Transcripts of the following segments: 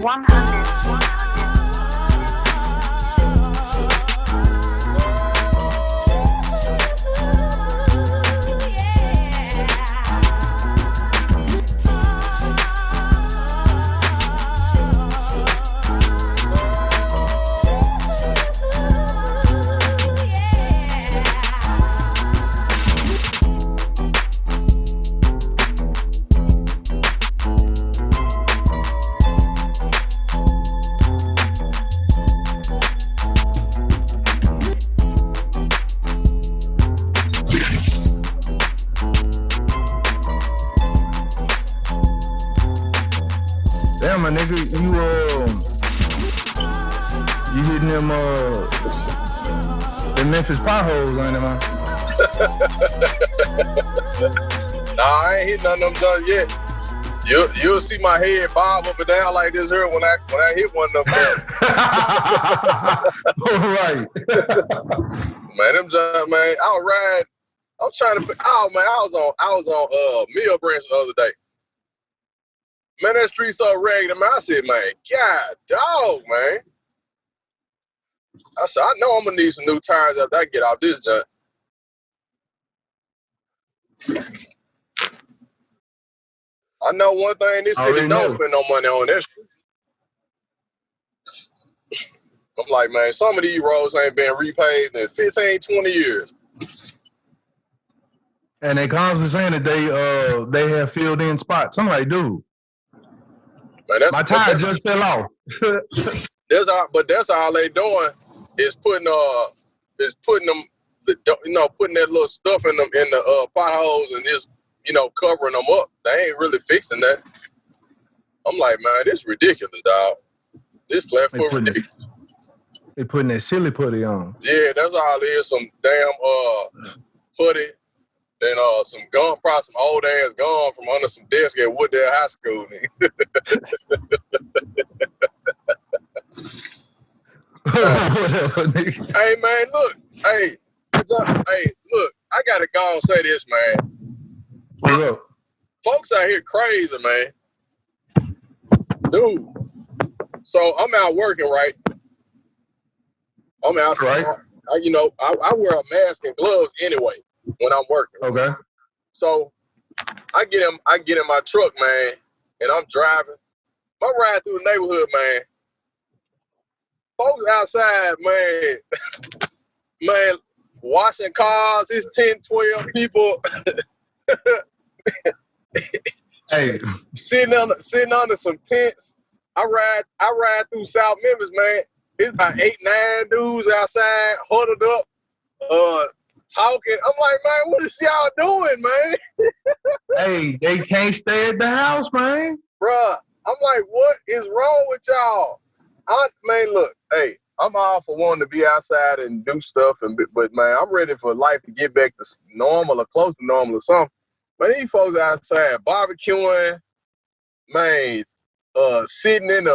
100. Damn, my nigga, you hitting them the Memphis potholes, ain't it, man? Nah, I ain't hit none of them done yet. You'll see my head bob up and down like this here when I hit one of them. All right. Man, them junk, man. I'm trying to. Oh man, I was on Mill Branch the other day. Man, that street so ragged, man. I said, man, God, dog, man. I said, I know I'm gonna need some new tires after I get off this junk. I know one thing, this city don't spend no money on that street. I'm like, man, some of these roads ain't been repaved in 15, 20 years. And they constantly saying that they have filled in spots. I'm like, dude. Man, my tire just fell off. That's all they doing is putting them, putting that little stuff in the potholes and just, covering them up. They ain't really fixing that. I'm like, man, this ridiculous, dog. This flat foot ridiculous. They putting that silly putty on. Yeah, that's all it is. Some damn putty and some gum, probably some old ass gum from under some desk at Wooddale High School. Hey man, look, look, I gotta go and say this, man. What's up? Folks out here crazy, man. Dude. So I'm out working, right? I'm outside. Right. I wear a mask and gloves anyway when I'm working. Okay. So I get in my truck, man, and I'm driving. I ride through the neighborhood, man. Folks outside, man, washing cars. It's 10, 12 people. Hey, sitting under some tents. I ride through South Memphis, man. It's about 8, 9 dudes outside, huddled up, talking. I'm like, man, what is y'all doing, man? Hey, they can't stay at the house, man. Bruh, I'm like, what is wrong with y'all? Man, look, hey, I'm all for wanting to be outside and do stuff, but man, I'm ready for life to get back to normal or close to normal or something. Man, these folks outside barbecuing, man, sitting in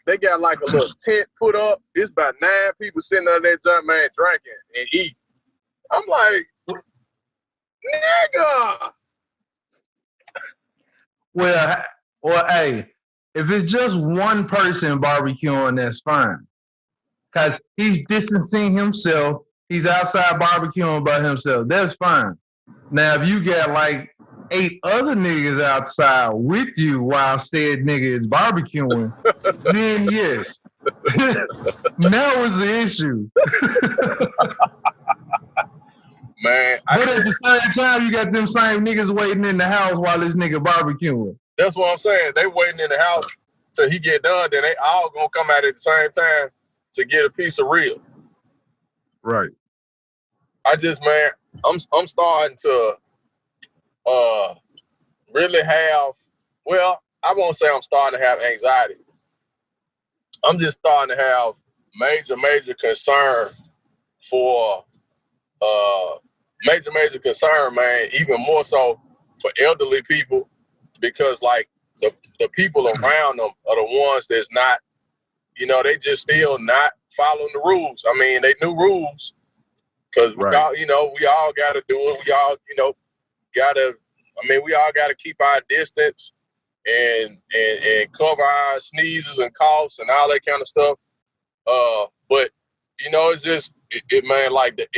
they got like a little tent put up. It's about 9 people sitting under that junk, man, drinking and eating. I'm like, nigga. Well, hey, if it's just one person barbecuing, that's fine. Because he's distancing himself. He's outside barbecuing by himself. That's fine. Now, if you got like 8 other niggas outside with you while said nigga is barbecuing, then yes. Now is the issue. Man. But at the same time, you got them same niggas waiting in the house while this nigga barbecuing. That's what I'm saying. They waiting in the house till he get done. Then they all gonna come out at the same time to get a piece of real. Right. Man, I'm starting to really have, well, I won't say I'm starting to have anxiety. I'm just starting to have major concern for major concern, man, even more so for elderly people, because like the people around them are the ones that's not, they just still not following the rules. I mean, they new rules because we all got to do it. We all, we all got to keep our distance. and cover our sneezes and coughs and all that kind of stuff. But you know, it's just man, like the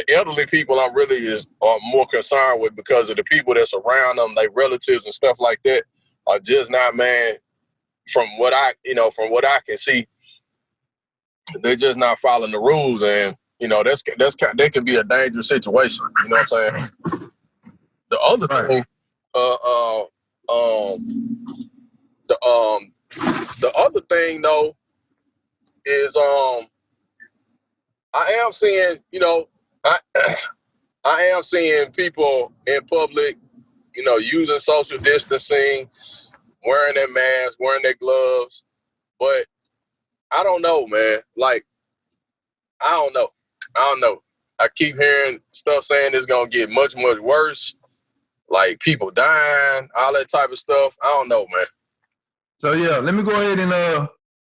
elderly people I'm really are more concerned with because of the people that's around them, like relatives and stuff like that, are just not, man, from what I can see, they're just not following the rules, and you know that can be a dangerous situation. You know what I'm saying? The other thing, the other thing though is I am seeing, you know, I am seeing people in public, you know, using social distancing, wearing their masks, wearing their gloves, but I don't know, man. Like, I don't know. I keep hearing stuff saying it's gonna get much, much worse. Like people dying, all that type of stuff. I don't know, man. So yeah, let me go ahead and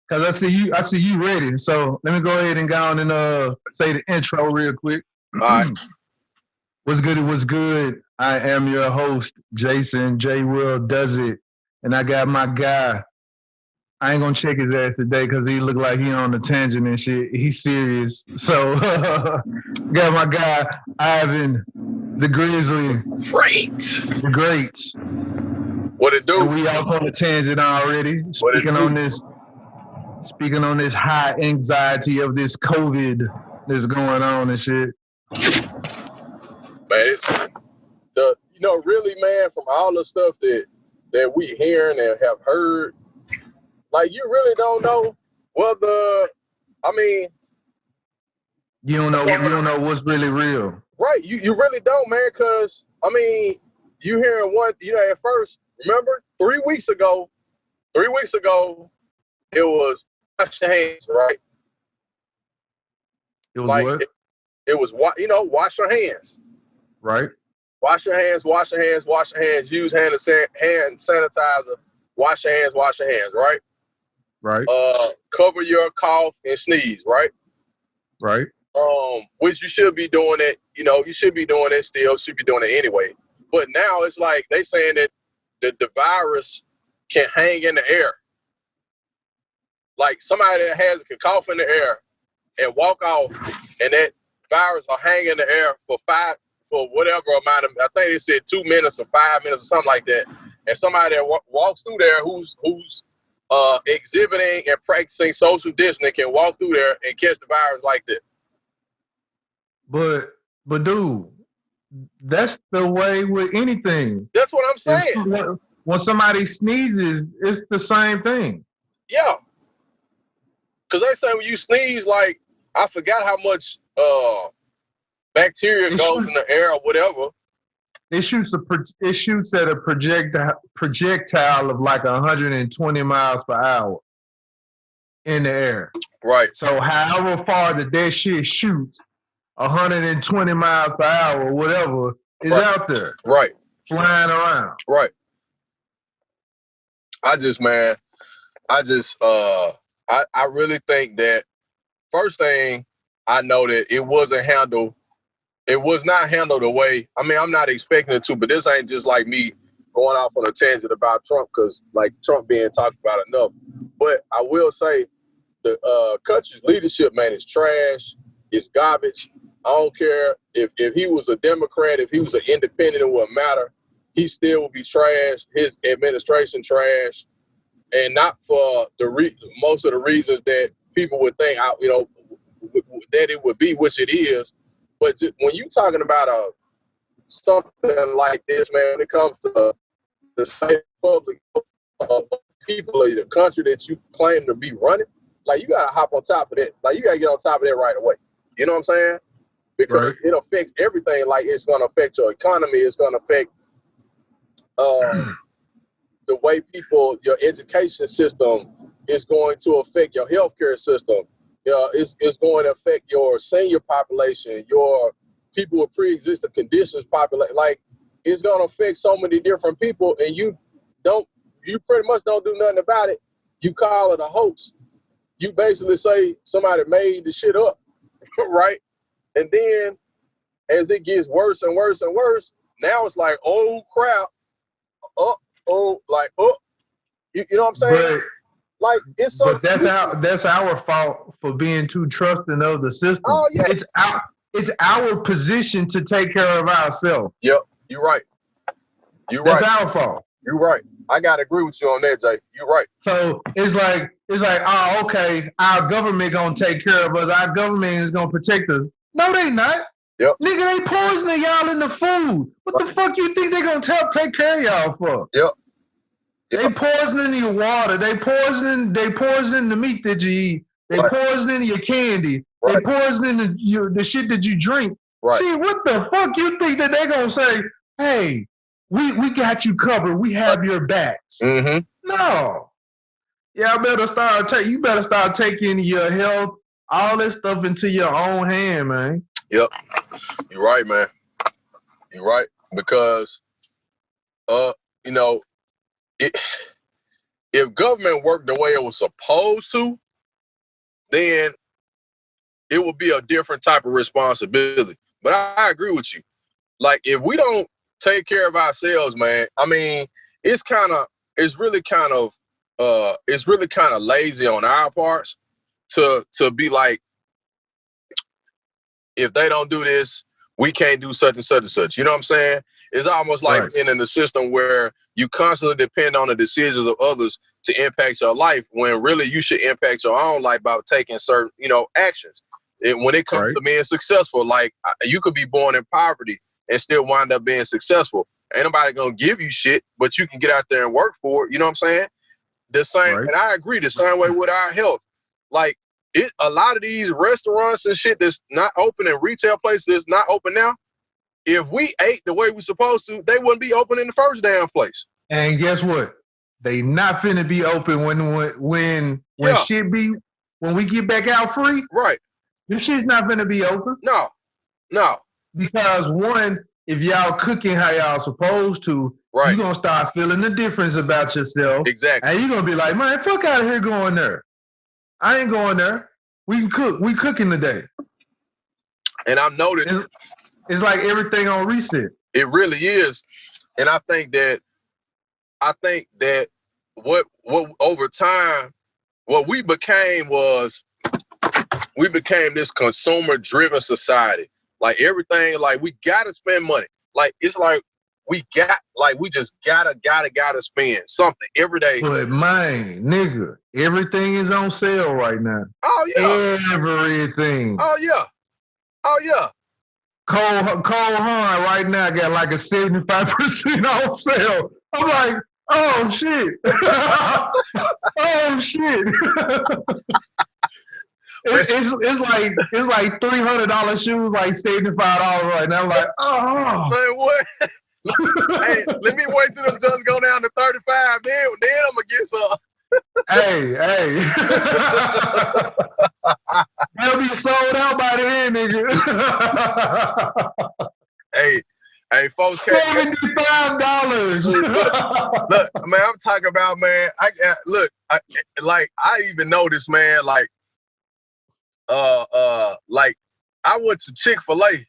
cause I see you ready. So let me go ahead and go on and say the intro real quick. All right. What's good? It was good. I am your host, Jason JWILLDOESTV, and I got my guy. I ain't gonna check his ass today because he look like he on a tangent and shit. He's serious. So got my guy Ivan, the Grizzly. Great. The Great. What it do? And we off on a tangent already. Speaking on this high anxiety of this COVID that's going on and shit. Man, it's really, man, from all the stuff that we hearing and have heard, like, you really don't know whether, I mean, you don't know what's really real. Right, you really don't, man, because, I mean, you hearing what, you know, at first, remember, 3 weeks ago, it was wash your hands, right? It was like, what? It was, wash your hands. Right. Wash your hands, use hand sanitizer, wash your hands, right? Right. Cover your cough and sneeze, right? Right. Which you should be doing it, you should be doing it still, should be doing it anyway. But now it's like they saying that the virus can hang in the air. Like somebody that has a cough in the air and walk off, and that virus will hang in the air for whatever amount of, I think they said 2 minutes or 5 minutes or something like that. And somebody that walks through there who's exhibiting and practicing social distancing can walk through there and catch the virus like that. But dude, that's the way with anything. That's what I'm saying. When somebody sneezes, it's the same thing. Yeah. Because they say when you sneeze, like, I forgot how much bacteria goes in the air or whatever. It shoots at a projectile of like 120 miles per hour in the air. Right. So however far that shit shoots, 120 miles per hour or whatever is out there. Right. Flying around. Right. I really think that, first thing, I know that it was not handled the way, I mean, I'm not expecting it to, but this ain't just like me going off on a tangent about Trump, because like Trump being talked about enough. But I will say the country's leadership, man, is trash. It's garbage. I don't care if he was a Democrat, if he was an independent, it wouldn't matter. He still would be trash. His administration trash. And not for most of the reasons that people would think, that it would be, which it is. But when you're talking about something like this, man, when it comes to the same public people of the country that you claim to be running, like, you got to hop on top of that. Like, you got to get on top of that right away. You know what I'm saying? Because it affects everything. Like, it's going to affect your economy. It's going to affect the way people, your education system is going to affect your healthcare system. It's going to affect your senior population, your people with pre-existing conditions population. Like, it's going to affect so many different people, and you pretty much don't do nothing about it. You call it a hoax. You basically say somebody made the shit up, right? And then as it gets worse and worse and worse, now it's like, oh crap, You know what I'm saying? Like it's so. But that's our fault for being too trusting of the system. Oh yeah. It's our position to take care of ourselves. Yep, you're right. That's our fault. You're right. I gotta agree with you on that, Jay. You're right. So it's like, oh, okay, our government gonna take care of us. Our government is gonna protect us. No, they not. Yep. Nigga, they poisoning y'all in the food. What the fuck you think they gonna take care of y'all for? Yep. They poisoning your water. They poisoning the meat that you eat. They poisoning your candy. They poisoning the shit that you drink. Right. See, what the fuck you think that they gonna say, hey, we got you covered. We have your backs. Mm-hmm. No. Yeah, you better start taking your health, all this stuff into your own hand, man. Yep. You're right, man. You're right. Because you know, if government worked the way it was supposed to, then it would be a different type of responsibility. But I agree with you. Like, if we don't take care of ourselves, man, I mean, it's really kind of lazy on our parts to be like, if they don't do this, we can't do such and such and such. You know what I'm saying? It's almost like being in a system where you constantly depend on the decisions of others to impact your life, when really you should impact your own life by taking certain, actions. When it comes to being successful, like, you could be born in poverty and still wind up being successful. Ain't nobody gonna give you shit, but you can get out there and work for it. You know what I'm saying? The same, and I agree, the same way with our health. Like, a lot of these restaurants and shit that's not open, and retail places that's not open now, if we ate the way we supposed to, they wouldn't be open in the first damn place. And guess what? They not finna be open when shit be, when we get back out free. Right. Them shit's not finna be open. No. Because one, if y'all cooking how y'all supposed to, you're gonna start feeling the difference about yourself. Exactly. And you're gonna be like, man, fuck out of here going there. I ain't going there. We can cook. We cooking today. And I've noticed it's like everything on reset. It really is. And I think that what over time, what we became this consumer driven society. Like, everything, like, we gotta spend money. Like, it's like we just gotta spend something every day. But man, nigga, everything is on sale right now. Oh yeah. Everything. Oh yeah. Cole Haan right now got like a 75% on sale. I'm like, oh shit. Oh shit. It's like $300 shoes, like $75 right now. I'm like, oh man, what? Hey, let me wait till them just go down to 35. Then I'm gonna get some. Hey. They'll be sold out by then, nigga. Hey, folks. $75. Look, man, I'm talking about, man. I even noticed, man, like I went to Chick-fil-A,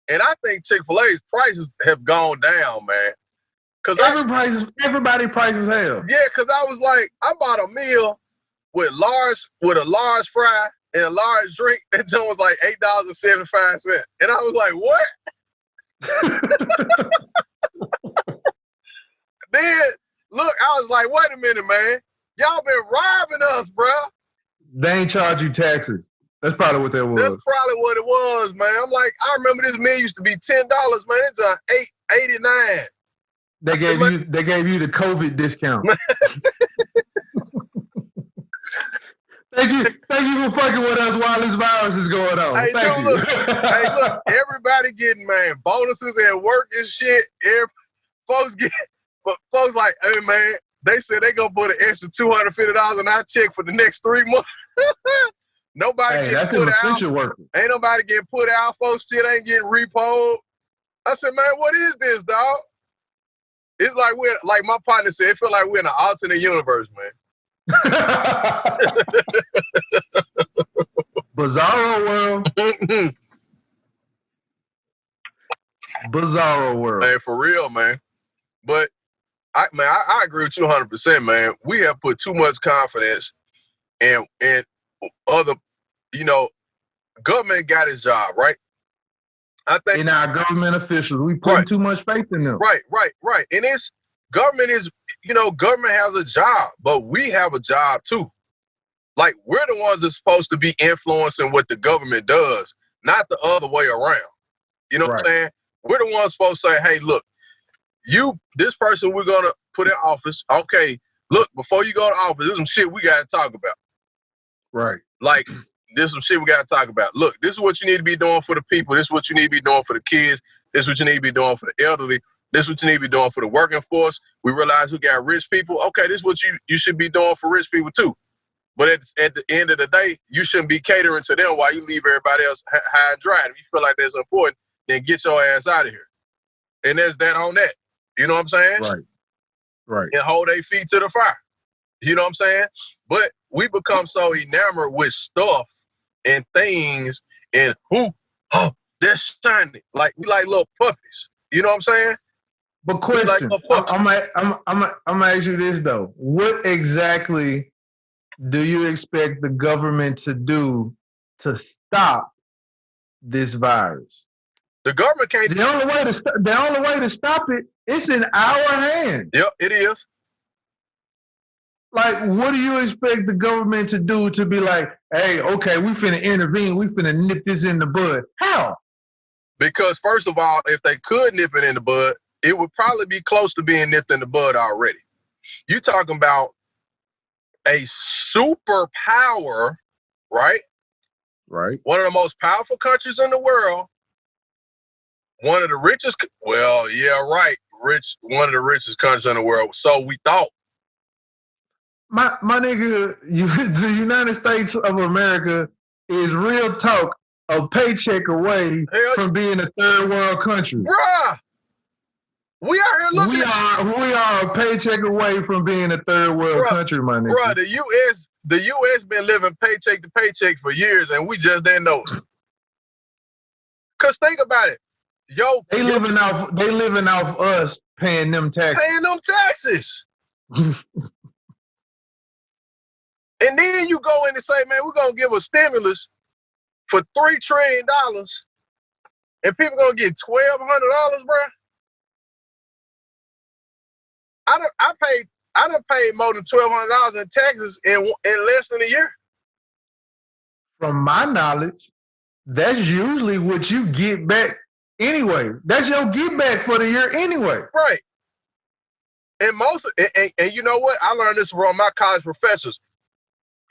and I think Chick-fil-A's prices have gone down, man. Cause everybody prices hell. Yeah, cause I was like, I bought a meal with a large fry and a large drink. That joint was like $8.75, and I was like, what? Then look, I was like, wait a minute, man, y'all been robbing us, bro. They ain't charge you taxes. That's probably what that was. That's probably what it was, man. I'm like, I remember this meal used to be $10, man. It's $8.89. They gave you the COVID discount. Thank you for fucking with us while this virus is going on. Hey, look, everybody getting, man, bonuses at work and shit. Folks like, hey, man, they said they gonna put an extra $250 in our check for the next 3 months. Nobody getting put out. Ain't nobody getting put out. Folks shit ain't getting repoed. I said, man, what is this, dog? It's like like my partner said, it feel like we're in an alternate universe, man. Bizarro world. Bizarro world. Man, for real, man. But I agree with you 100%, man. We have put too much confidence in other, government got his job, right? I think in our government officials, we put too much faith in them. Right. And government has a job, but we have a job too. Like, we're the ones that's supposed to be influencing what the government does, not the other way around. You know what I'm saying? We're the ones supposed to say, hey, look, this person we're going to put in office, okay, look, before you go to office, there's some shit we got to talk about. Right. Like, there's some shit we got to talk about. Look, this is what you need to be doing for the people. This is what you need to be doing for the kids. This is what you need to be doing for the elderly. This is what you need to be doing for the working force. We realize we got rich people. Okay, this is what you should be doing for rich people too. But at the end of the day, you shouldn't be catering to them while you leave everybody else high and dry. And if you feel like that's important, then get your ass out of here. And there's that on that. You know what I'm saying? Right. And hold their feet to the fire. You know what I'm saying? But we become so enamored with stuff and things and they're shiny. Like, we like little puppies. You know what I'm saying? But question, I'm gonna ask you this though. What exactly do you expect the government to do to stop this virus? The government can't. The only way to stop it, it's in our hands. Yep, it is. Like, what do you expect the government to do to be like, hey, okay, we finna intervene, we finna nip this in the bud? How? Because first of all, if they could nip it in the bud, it would probably be close to being nipped in the bud already. You talking about a superpower, right? Right. One of the most powerful countries in the world. One of the richest, one of the richest countries in the world. So we thought. My nigga, the United States of America is real talk a paycheck away from being a third world country. Bruh! We out here looking we are a paycheck away from being a third world country, my nigga. Bruh, the US been living paycheck to paycheck for years and we just didn't know it. Cause think about it. They living off us paying them taxes. And then you go in and say, man, we're going to give a stimulus for $3 trillion and people going to get $1,200, bro. I done paid more than $1,200 in taxes in less than a year. From my knowledge, that's usually what you get back anyway. That's your get back for the year anyway. Right. And and you know what? I learned this from my college professors.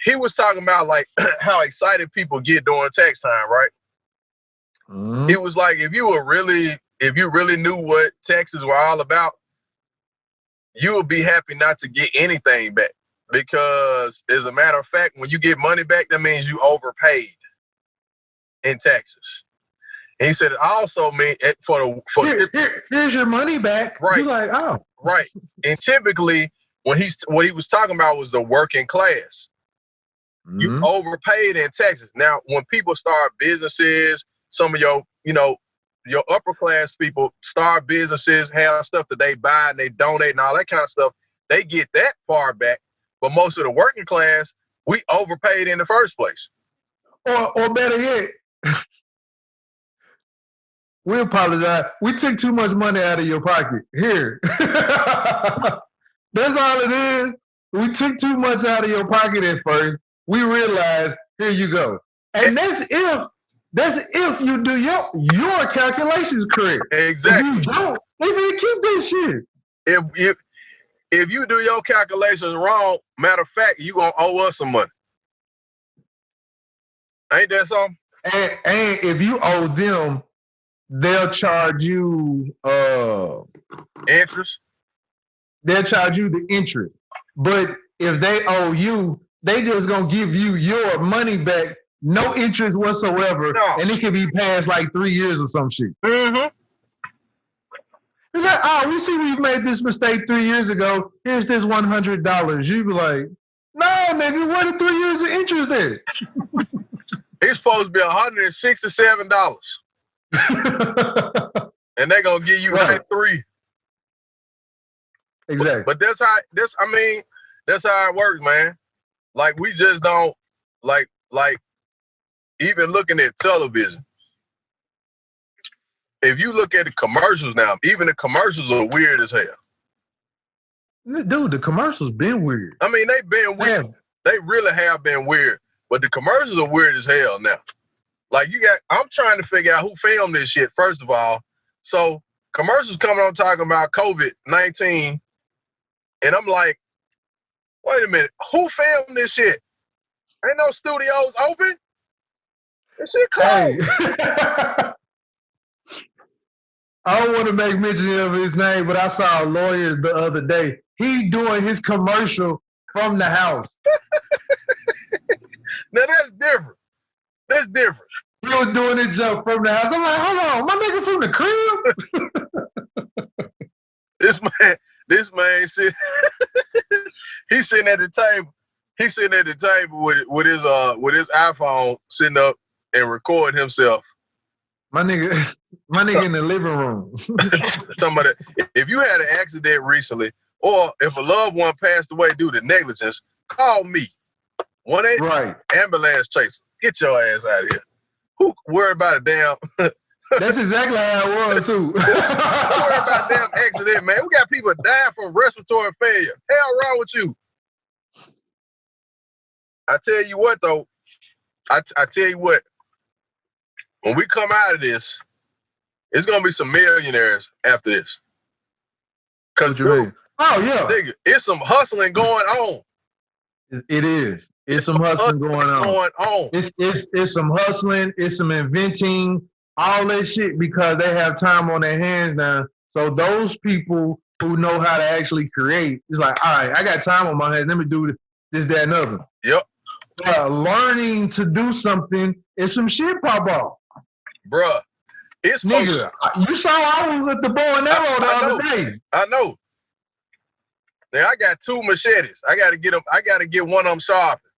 He was talking about like how excited people get during tax time, right? Mm-hmm. It was like if you really knew what taxes were all about, you would be happy not to get anything back. Because as a matter of fact, when you get money back, that means you overpaid in taxes. And he said it also means here's your money back. Right. You're like, oh. Right. And typically what he was talking about was the working class. Mm-hmm. You overpaid in taxes. Now, when people start businesses, some of your upper class people start businesses, have stuff that they buy and they donate and all that kind of stuff, they get that far back. But most of the working class, we overpaid in the first place. Or better yet, we apologize. We took too much money out of your pocket. Here. That's all it is. We took too much out of your pocket at first. We realized, here you go. And that's if you do your calculations correct. Exactly. If you don't, maybe keep this shit. If you do your calculations wrong, matter of fact, you gonna owe us some money. Ain't that something? And if you owe them, they'll charge you interest. They'll charge you the interest. But if they owe you, they just gonna give you your money back, no interest whatsoever, and it can be past like 3 years or some shit. Mm-hmm. It's like, we see we've made this mistake 3 years ago. Here's this $100. You be like, no, nigga, where the 3 years of interest at? It's supposed to be $167. And they're gonna give you 93. Exactly. But that's how it works, man. Like we just don't like even looking at television. If you look at the commercials now, even the commercials are weird as hell. Dude, the commercials been weird. I mean, they've been weird. Damn. They really have been weird. But the commercials are weird as hell now. Like I'm trying to figure out who filmed this shit, first of all. So commercials coming on talking about COVID-19. And I'm like, wait a minute, who filmed this shit? Ain't no studios open? This shit closed. Hey. I don't want to make mention of his name, but I saw a lawyer the other day. He doing his commercial from the house. Now that's different. That's different. He was doing his job from the house. I'm like, hold on, my nigga from the crib? This man he's sitting at the table. He's sitting at the table with his iPhone, sitting up and recording himself. My nigga in the living room. Talking about that. If you had an accident recently, or if a loved one passed away due to negligence, call me. 1-800 Right. ambulance chaser. Get your ass out of here. Who worry about a damn? That's exactly how it was too. Don't worry about a damn accident, man. We got people dying from respiratory failure. Hell wrong with you? I tell you what though. I tell you what. When we come out of this, it's gonna be some millionaires after this. Cause dude, nigga, it's some hustling going on. It is. It's some hustling going on. It's some hustling. It's some inventing. All that shit because they have time on their hands now. So those people who know how to actually create, it's like, all right, I got time on my hands. Let me do this, that, and other. Yep. Learning to do something is some shit pop off. Bruh, it's nigga. You saw I was at the bow and arrow the other day. I know. Now I got 2 machetes. I gotta get them. I gotta get one of them sharpened.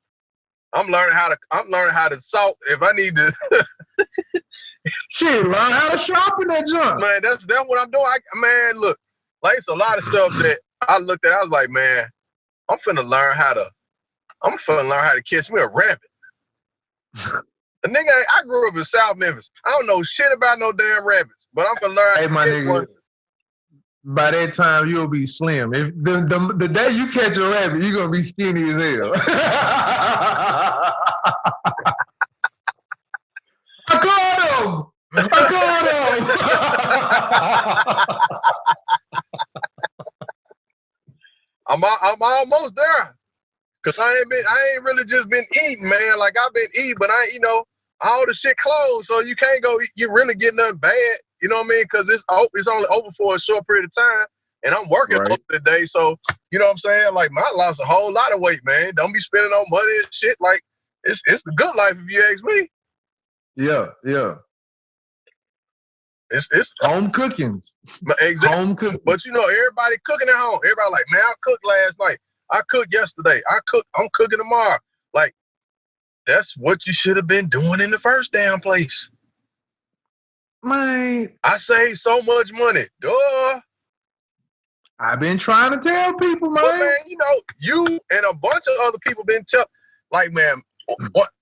I'm learning how to salt if I need to. Shit, learn how to sharpen that junk. Man, that's what I'm doing. Man, look, like it's a lot of stuff that I looked at. I was like, man, I'm finna learn how to catch me a rabbit. A nigga, I grew up in South Memphis. I don't know shit about no damn rabbits, but I'm gonna learn how to catch one. By that time, you'll be slim. If the day you catch a rabbit, you're gonna be skinny as hell. I caught him! I'm almost there. Cause I ain't really just been eating, man. Like I've been eating, but all the shit closed, so you can't go. You really get nothing bad, you know what I mean? Cause it's only open for a short period of time, and I'm working most of the day, so you know what I'm saying. Like I lost a whole lot of weight, man. Don't be spending no money and shit. Like it's the good life if you ask me. Yeah. It's home cookings. Exactly. Home cooking. But you know, everybody cooking at home. Everybody like, man, I cooked last night. I cooked yesterday. I'm cooking tomorrow. Like, that's what you should have been doing in the first damn place. Man, I saved so much money. Duh. I've been trying to tell people, man. But man, you know, you and a bunch of other people been like, man,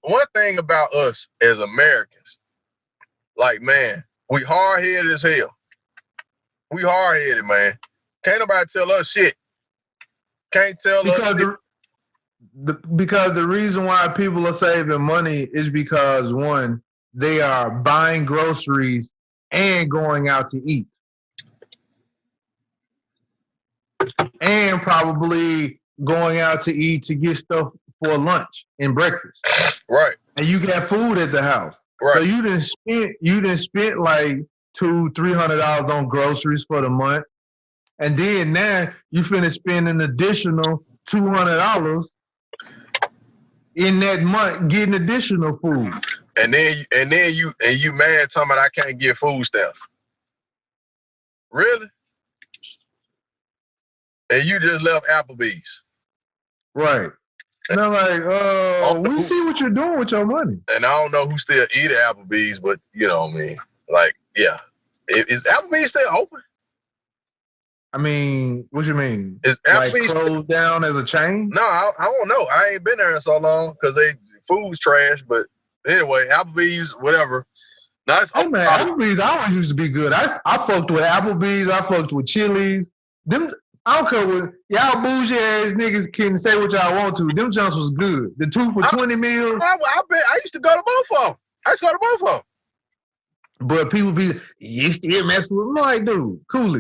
one thing about us as Americans, like, man, we hard-headed as hell. We hard-headed, man. Can't nobody tell us shit. Can't tell us shit. Because the reason why people are saving money is because, one, they are buying groceries and going out to eat. And probably going out to eat to get stuff for lunch and breakfast. Right. And you got food at the house. Right. So you didn't spend like $200-300 on groceries for the month. And then now you finna spend an additional $200 in that month getting additional food. And then you mad talking about I can't get food stamps. Really? And you just left Applebee's. Right. And I'm like, we see what you're doing with your money. And I don't know who still eat at Applebee's, but you know what I mean. Like, yeah. Is Applebee's still open? I mean, what you mean? Is Like Applebee's closed down as a chain? No, I don't know. I ain't been there in so long because food's trash. But anyway, Applebee's, whatever. Now it's Hey open. man, Applebee's always used to be good. I fucked with Applebee's. I fucked with Chili's. Them, I don't care what y'all bougie ass niggas can say what y'all want to. Them jumps was good. The 2 for $20 meals. I used to go to both of them. I used to go to both of them. But people be, you still messing with me. I'm like, dude, cool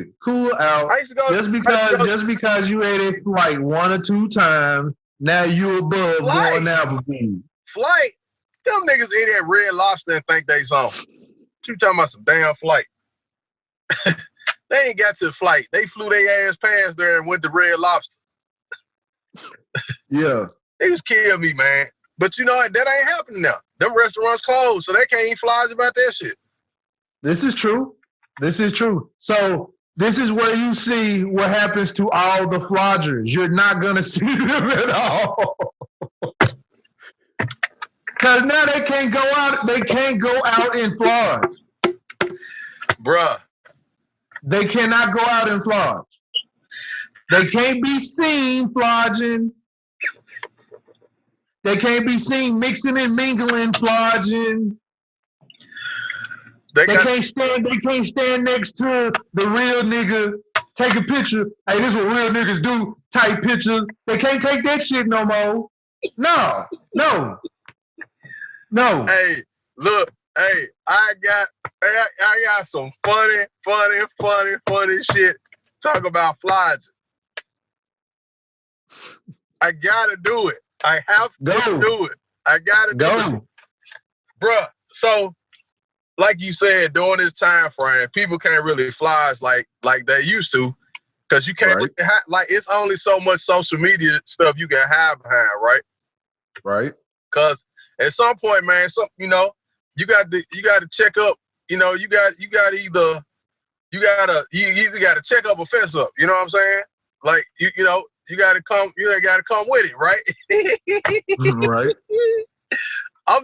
out. I used to go just because you ate it like 1 or 2 times, now you above going Applebee's. Flight. Them niggas eat at Red Lobster and think they something. You talking about some damn flight. They ain't got to the flight. They flew their ass past there and went to Red Lobster. Yeah. They just killed me, man. But you know what? That ain't happening now. Them restaurants closed, so they can't even flies about that shit. This is true. So this is where you see what happens to all the flodgers. You're not going to see them at all. Because now they can't go out. They can't go out in Florida. Bruh. They cannot go out in Florida. They can't be seen flogging. They can't be seen mixing and mingling, flogging. They can't stand next to the real nigga, take a picture. Hey, this is what real niggas do, type pictures. They can't take that shit no more. No. Hey, look, I got some funny shit. Talk about flies. I gotta do it. I have to do it. I gotta do it. Bruh, so like you said, during this time frame, people can't really flies like they used to. Cause you can't it's only so much social media stuff you can hide behind, right? Right. Cause at some point, man, you got to check up. You either got to check up or fess up. You know what I'm saying? Like you got to come. You got to come with it, right? Right. I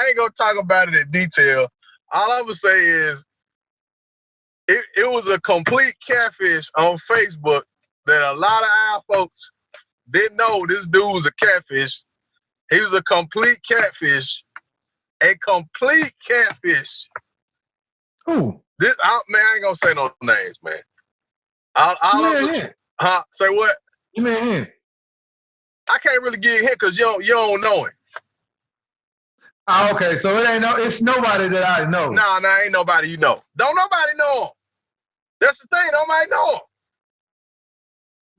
ain't gonna talk about it in detail. All I'm gonna say is, it was a complete catfish on Facebook that a lot of our folks didn't know this dude was a catfish. He was a complete catfish. A complete catfish. Who? I ain't gonna say no names, man. Say what? You mean him? I can't really give him because you don't know him. Oh, okay, so it's nobody that I know. Nah, ain't nobody you know. Don't nobody know him. That's the thing, nobody know him.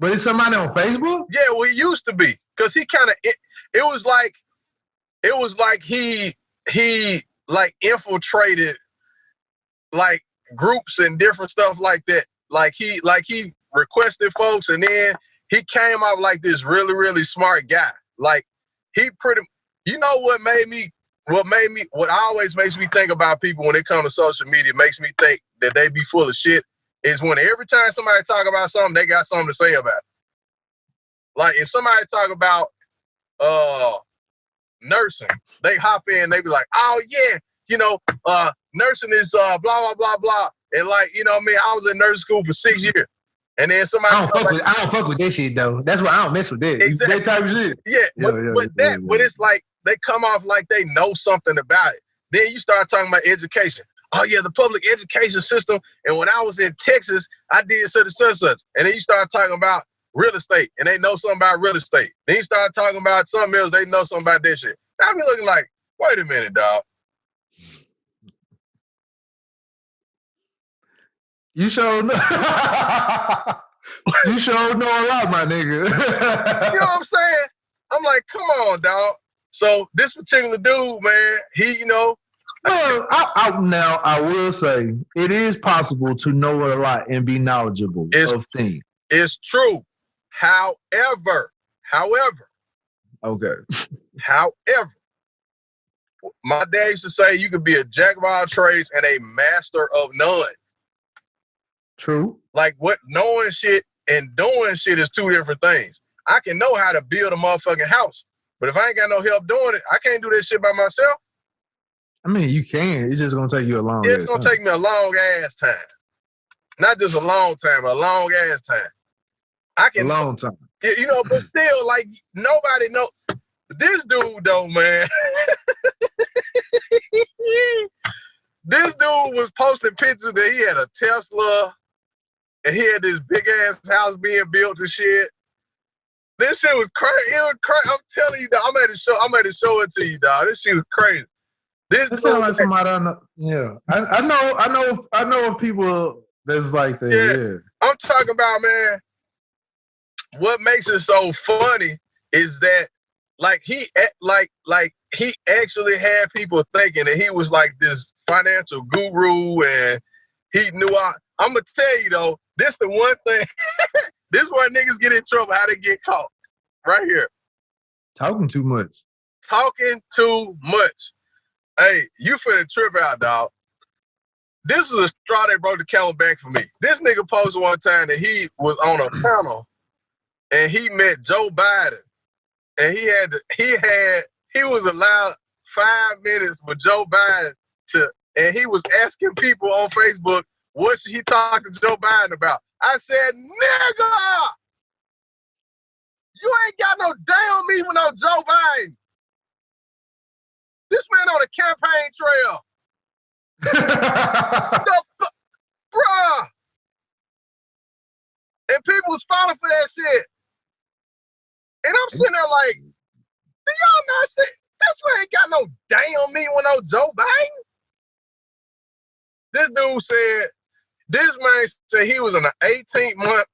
But it's somebody on Facebook? Yeah, well, he used to be. Cause he kind of it was like he like infiltrated like groups and different stuff like that. Like he requested folks, and then he came out like this really, really smart guy. Like what always makes me think about people when it comes to social media, makes me think that they be full of shit, is when every time somebody talk about something, they got something to say about it. Like if somebody talk about nursing, they hop in, they be like, oh yeah, nursing is blah blah blah blah. And like, I was in nursing school for 6 years. And then somebody I don't fuck with that shit though. That's why I don't mess with that. Exactly. That type of shit. Yeah, but it's like they come off like they know something about it. Then you start talking about education. Oh yeah, the public education system. And when I was in Texas, I did such and such. And then you start talking about real estate, and they know something about real estate. Then you start talking about something else, they know something about that shit. I be looking like, wait a minute, dog. You sure know. You sure know a lot, my nigga. You know what I'm saying? I'm like, come on, dog. So this particular dude, man, he, Well, I will say it is possible to know a lot and be knowledgeable of things. It's true. However, okay. However, my dad used to say you could be a jack of all trades and a master of none. True. Like what knowing shit and doing shit is two different things. I can know how to build a motherfucking house, but if I ain't got no help doing it, I can't do this shit by myself. I mean, you can. It's just gonna take you a long. It's gonna take me a long ass time. Not just a long time, but a long ass time. I can A long time. You know, but still, like, nobody know. This dude, though, man. This dude was posting pictures that he had a Tesla and he had this big ass house being built and shit. This shit was crazy. It was crazy. I'm telling you, dog. I'm at to show it to you, dog. This shit was crazy. This It sounds like somebody I know. Yeah, I know of people that's like that. Yeah. I'm talking about, man. What makes it so funny is that, like, he actually had people thinking that he was like this financial guru, and he knew. I'm gonna tell you though, this the one thing. This is where niggas get in trouble. How they get caught? Right here. Talking too much. Talking too much. Hey, you finna trip out, dog. This is a straw that broke the camel back for me. This nigga posted one time that he was on a panel and he met Joe Biden, and he was allowed 5 minutes with Joe Biden and he was asking people on Facebook, what should he talk to Joe Biden about? I said, nigga, you ain't got no damn me with no Joe Biden. This man on the campaign trail. Bruh. And people was falling for that shit. And I'm sitting there like, do y'all not see? This man ain't got no damn me with no Joe Biden. This man said he was in an 18-month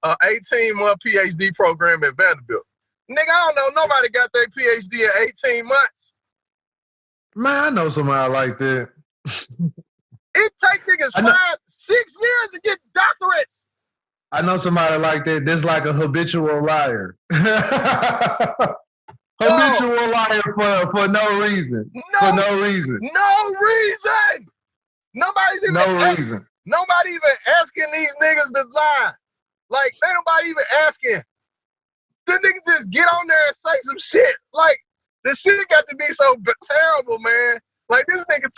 PhD program at Vanderbilt. Nigga, I don't know, nobody got their PhD in 18 months. Man, I know somebody like that. It take niggas 5-6 years to get doctorates. I know somebody like that. That's like a habitual liar. Habitual liar for no reason. For no reason. No reason. Nobody's even Nobody even asking these niggas to lie. Like, ain't nobody even asking. The niggas just get on there and say some shit. Like, this shit got to be so terrible, man. Like, this nigga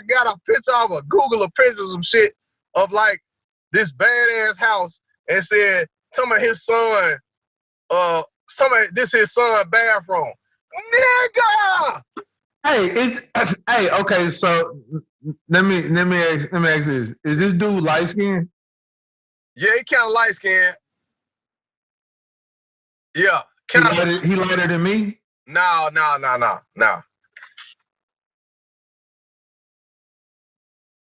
got a picture of Google a picture of some shit of, like, this badass house and said, tell me his son, this his son bathroom. Nigga! Hey, okay, so let me ask this. Is this dude light skinned? Yeah, he kind of light skinned. Yeah. He lighter than me? No.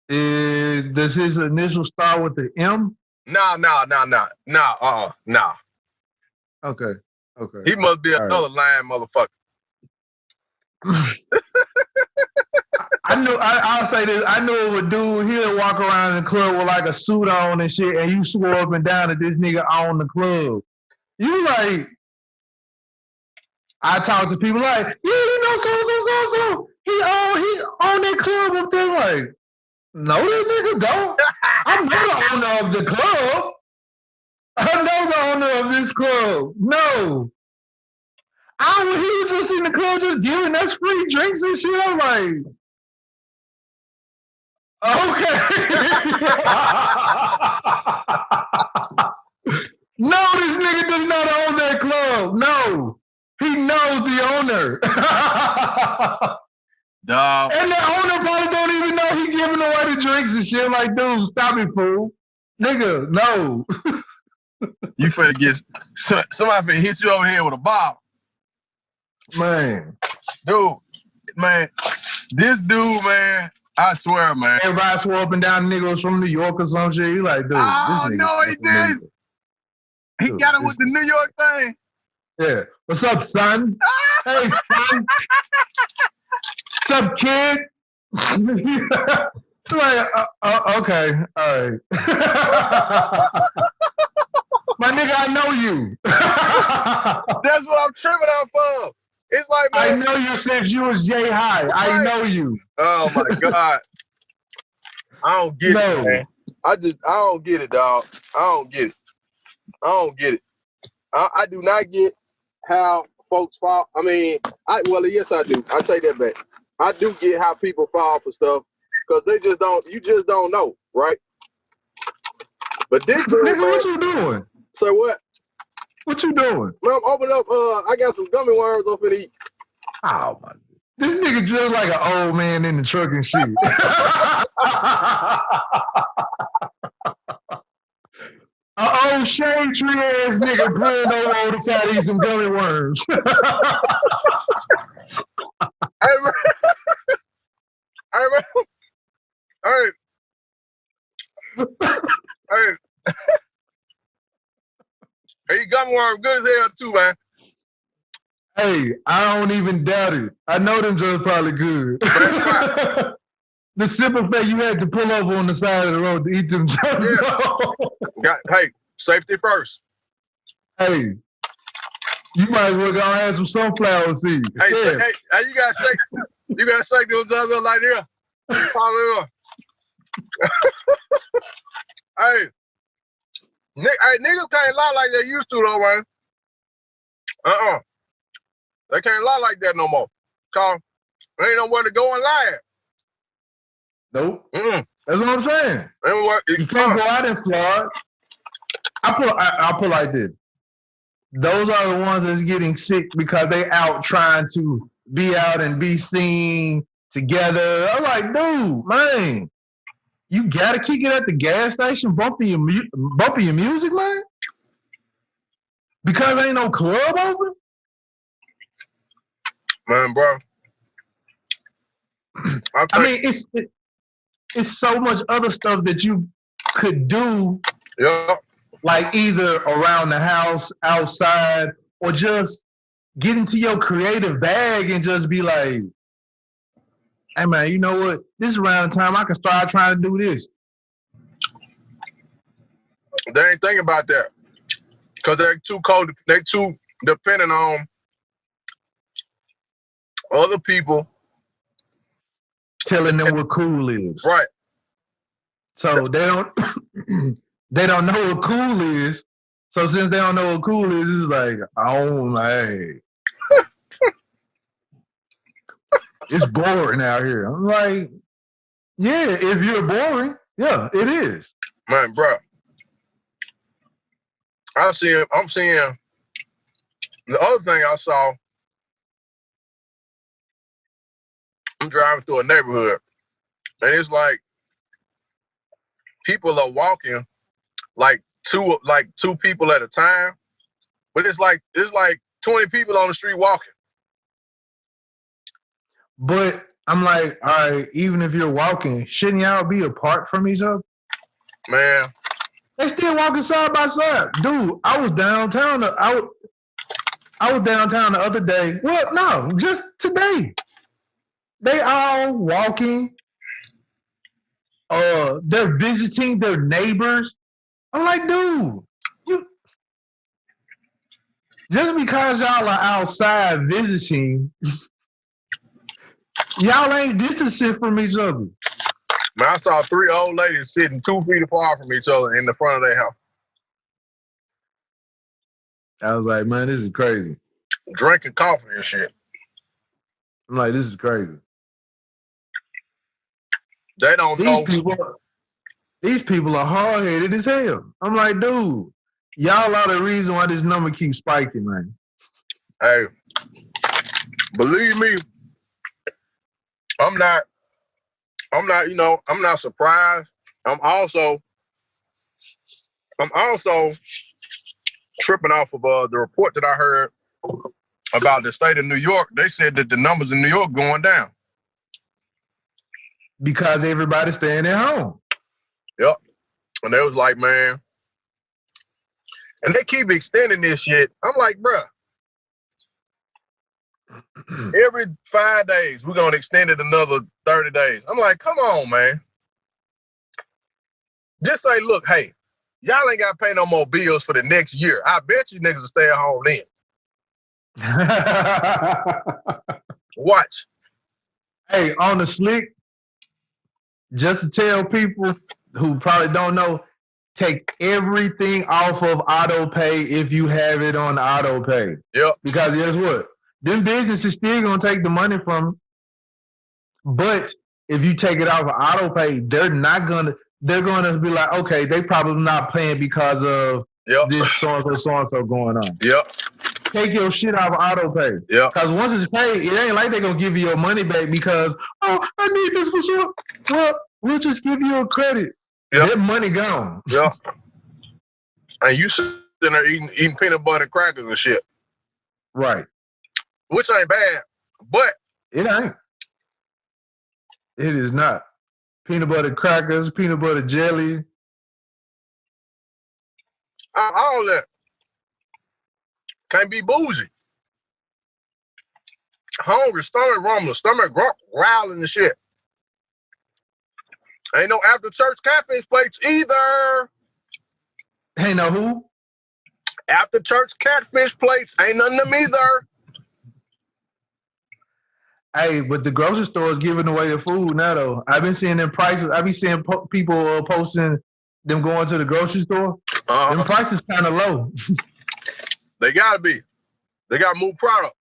Does his initial start with the M? No. Okay. He must be another lying motherfucker. I'll say this. I knew of a dude, he'll walk around in the club with like a suit on and shit, and you swore up and down that this nigga owned the club. You like, I talk to people like, yeah, you know, so. He own that club up there. Like, no, that nigga don't. I'm not the owner of the club. I know the owner of this club. No. He was just in the club just giving us free drinks and shit. I'm like, okay. No, this nigga does not own that club. No. He knows the owner. Dog. And the owner probably don't even know he's giving away the drinks and shit. Like, dude, stop it, fool. Nigga, no. You finna get, somebody finna hit you over the head with a bottle. Man. Dude, man, this dude, man, I swear, man. Everybody swore up and down the nigga was from New York or some shit. You like, dude, oh, this nigga. No, he didn't. He got it with the New York thing. Yeah. What's up, son? Hey, son. What's up, kid? Like, okay, all right. My nigga, I know you. That's what I'm tripping off of. It's like, man, I know you since you was J High. I know you. Oh my God. I don't get it, man. I don't get it, dog. I don't get it. I do not get how folks fall. I mean, yes, I do. I take that back. I do get how people fall for stuff because you just don't know, right? But this dude, Nigga, man, what you doing? say what? What you doing? Man, I'm opening up. I got some gummy worms up in the eat. Oh my! This nigga just like an old man in the truck and shit. An old shade tree ass nigga pulling over on the side eating some gummy worms. I remember. He gummy worm good as hell too, man. Hey, I don't even doubt it. I know them just probably good. The simple fact you had to pull over on the side of the road to eat them just Hey, safety first. Hey, you might as well go and have some sunflower seeds. Hey, you gotta shake those just up like this. Hey, niggas can't lie like they used to though, man. They can't lie like that no more. Cause there ain't nowhere to go and lie at. Nope. That's what I'm saying. You can't go out in Florida. I put like this. Those are the ones that's getting sick because they out trying to be out and be seen together. I'm like, dude, man, you gotta kick it at the gas station, bumping your music, man? Because ain't no club open? Man, bro. I mean, it's so much other stuff that you could do. Yeah. Like either around the house, outside, or just get into your creative bag and just be like, hey man, you know what? This is around the time I can start trying to do this. They ain't thinking about that. Because they're too dependent on other people telling them what cool is. Right. So they don't know what cool is. So since they don't know what cool is, it's like, oh man. It's boring out here. I'm like, yeah, if you're boring, yeah, it is. Man, bro. I'm seeing the other thing I saw. I'm driving through a neighborhood, and it's like people are walking like two people at a time, but it's like 20 people on the street walking. But I'm like, all right, even if you're walking, shouldn't y'all be apart from each other? Man, they still walking side by side, dude. I was downtown. I was downtown the other day. Well, no, just today. They all walking. They're visiting their neighbors. I'm like, dude, you just because y'all are outside visiting, y'all ain't distancing from each other. Man, I saw 3 old ladies sitting 2 feet apart from each other in the front of their house. I was like, man, this is crazy. Drinking coffee and shit. I'm like, this is crazy. They don't know. These people are hard-headed as hell. I'm like, dude, y'all are the reason why this number keeps spiking, man. Hey, believe me, I'm not, I'm not surprised. I'm also tripping off of the report that I heard about the state of New York. They said that the numbers in New York going down. Because everybody's staying at home. Yep. And they was like, man, and they keep extending this shit. I'm like, bruh, every 5 days, we're going to extend it another 30 days. I'm like, come on, man. Just say, look, hey, y'all ain't got to pay no more bills for the next year. I bet you niggas will stay at home then. Watch. Hey, on the slick, just to tell people who probably don't know, take everything off of auto pay if you have it on auto pay. Yep. Because guess what? Them businesses still gonna take the money from it. But if you take it off of auto pay, they're not gonna. they're going to be like, okay, they probably not paying because of this so-and-so going on. Yep. Take your shit out of auto pay. Yep. Because once it's paid, it ain't like they're going to give you your money back because, oh, I need this for sure. Well, we'll just give you a credit. Yep. That money gone. Yep. And you sitting there eating peanut butter and crackers and shit. Right. Which ain't bad, but it ain't. It is not. Peanut butter crackers, peanut butter jelly. All that can't be bougie. Hungry, stomach rumbling, stomach growling and shit. Ain't no after church catfish plates either. Ain't no who? After church catfish plates ain't nothing to me either. Hey, but the grocery store is giving away the food now, though. I've been seeing them prices. I've been seeing people posting them going to the grocery store. Them prices kind of low. They gotta be. They gotta move product.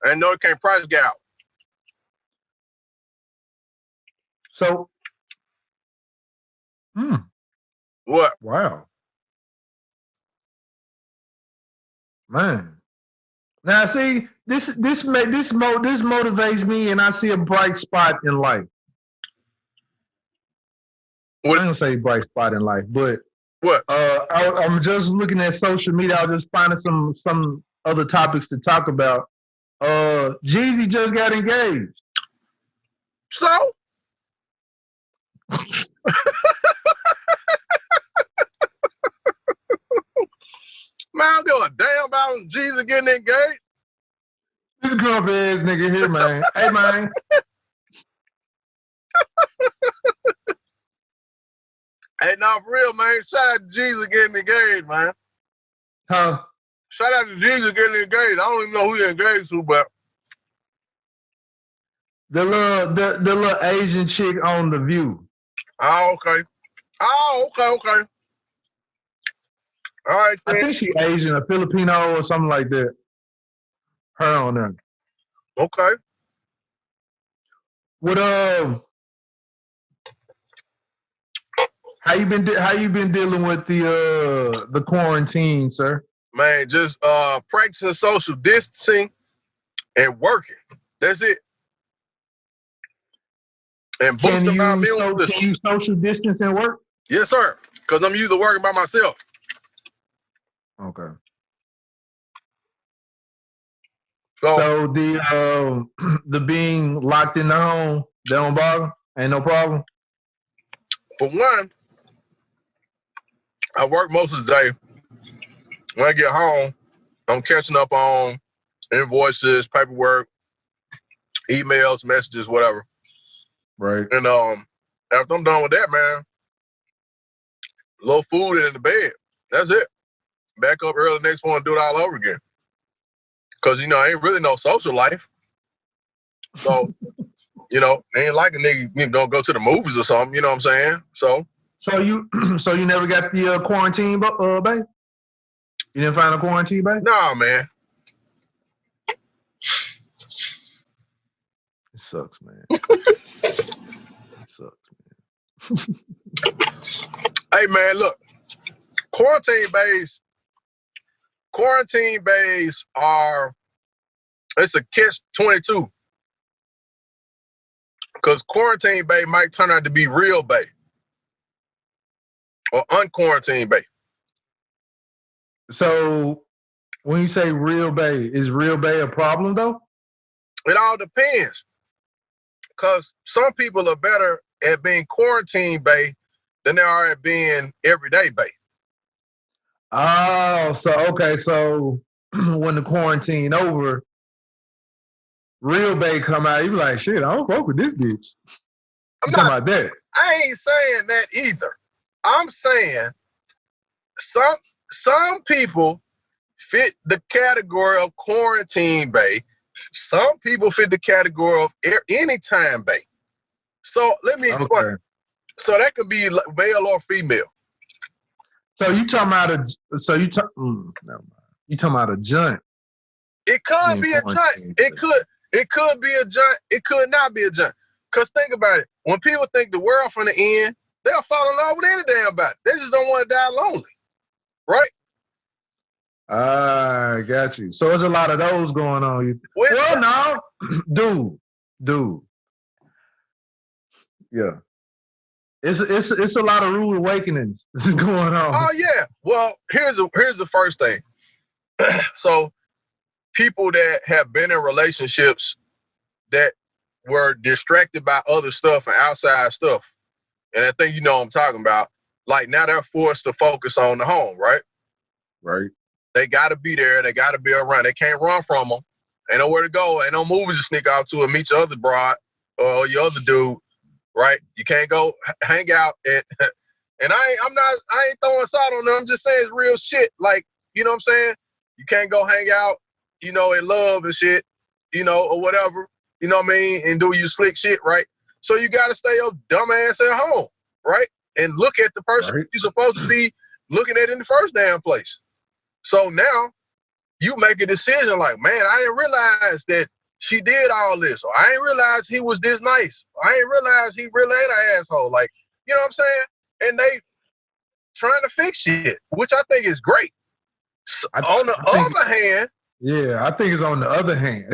And no, they can't price gouge. So, What? Wow. Man. Now, see, this motivates me, and I see a bright spot in life. What? I don't say bright spot in life, but what? I'm just looking at social media. I was just finding some other topics to talk about. Jeezy just got engaged. So? Man, I don't give a damn about Jeezy getting engaged. This grumpy ass nigga here, man. Hey, man. Hey, nah, for real, man. Shout out to Jeezy getting engaged, man. Huh? Shout out to Jeezy getting engaged. I don't even know who he engaged to, but the little Asian chick on The View. Oh, okay. Okay. All right. I think she Asian, a Filipino or something like that. Her on there. Okay. What how you been dealing with the quarantine, sir? Man, just practicing social distancing and working. That's it. And boosting my immune system. Can you social distance and work? Yes, sir. Because I'm used to working by myself. Okay. So the being locked in the home, that don't bother? Ain't no problem? For one, I work most of the day. When I get home, I'm catching up on invoices, paperwork, emails, messages, whatever. Right. And after I'm done with that, man, a little food and in the bed. That's it. Back up early next morning, do it all over again. Because, ain't really no social life. So, ain't like a nigga gonna go to the movies or something, you know what I'm saying? So you never got the quarantine, babe? You didn't find a quarantine, babe? Nah, man. It sucks, man. Hey, man, look. Quarantine bays it's a catch-22. Because quarantine bay might turn out to be real bay. Or unquarantined bay. So when you say real bay, is real bay a problem though? It all depends. Because some people are better at being quarantine bay than they are at being everyday bay. Oh, so when the quarantine over, real bay come out, you be like, shit, I don't fuck with this bitch. I'm talking about that. I ain't saying that either. I'm saying some people fit the category of quarantine bay. Some people fit the category of anytime bay. So let me explain. So that could be male or female. So you talking about you talking about a joint? It could be a joint. It could be a joint. It could not be a joint. Cause think about it. When people think the world finna end, they'll fall in love with any damn body. They just don't want to die lonely, right? I got you. So there's a lot of those going on. Well, no, dude. Yeah. It's a lot of rude awakenings going on. Oh yeah. Well, here's the first thing. So people that have been in relationships that were distracted by other stuff and outside stuff, and I think you know what I'm talking about. Like now they're forced to focus on the home, right? Right. They got to be there. They got to be around. They can't run from them. Ain't nowhere to go. Ain't no movies to sneak out to and meet your other broad or your other dude, right? You can't go hang out and I ain't throwing salt on them. I'm just saying it's real shit. Like, you know what I'm saying? You can't go hang out, you know, in love and shit, you know, or whatever, you know what I mean? And do you slick shit, right? So you got to stay your dumb ass at home, right? And look at the person you're supposed to be looking at in the first damn place. So now you make a decision like, man, I didn't realize that she did all this. Or I didn't realize he was this nice. Or I didn't realize he really ain't an asshole. Like, you know what I'm saying? And they trying to fix shit, which I think is great. So, on the other hand. Yeah, I think it's on the other hand.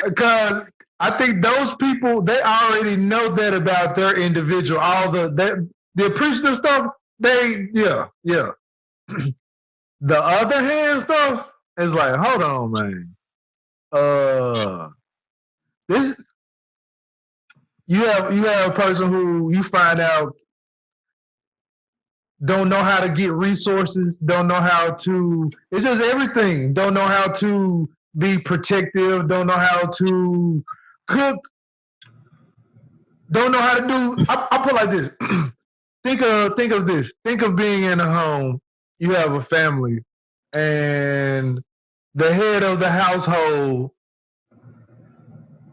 Because I think those people, they already know that about their individual. All the appreciative stuff, yeah. The other hand stuff is like, hold on, man. This you have a person who you find out don't know how to get resources, don't know how to, it's just everything. Don't know how to be protective, don't know how to cook, don't know how to do, I'll put it like this. Think of this. Think of being in a home, you have a family, and the head of the household,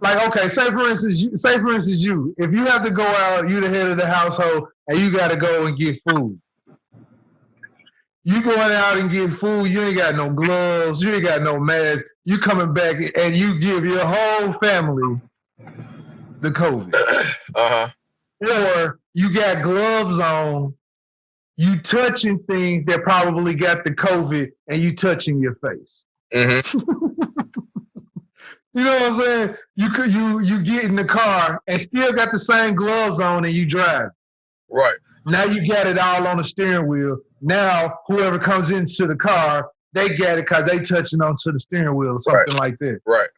like, okay, say for instance you, if you have to go out, you the head of the household, and you got to go and get food. You going out and get food, you ain't got no gloves, you ain't got no mask, you coming back and you give your whole family the COVID. Or you got gloves on, you touching things that probably got the COVID and you touching your face. Mm-hmm. You know what I'm saying? You get in the car and still got the same gloves on and you drive. Right. Now you got it all on the steering wheel. Now whoever comes into the car, they get it because they touching onto the steering wheel or something like that. Right.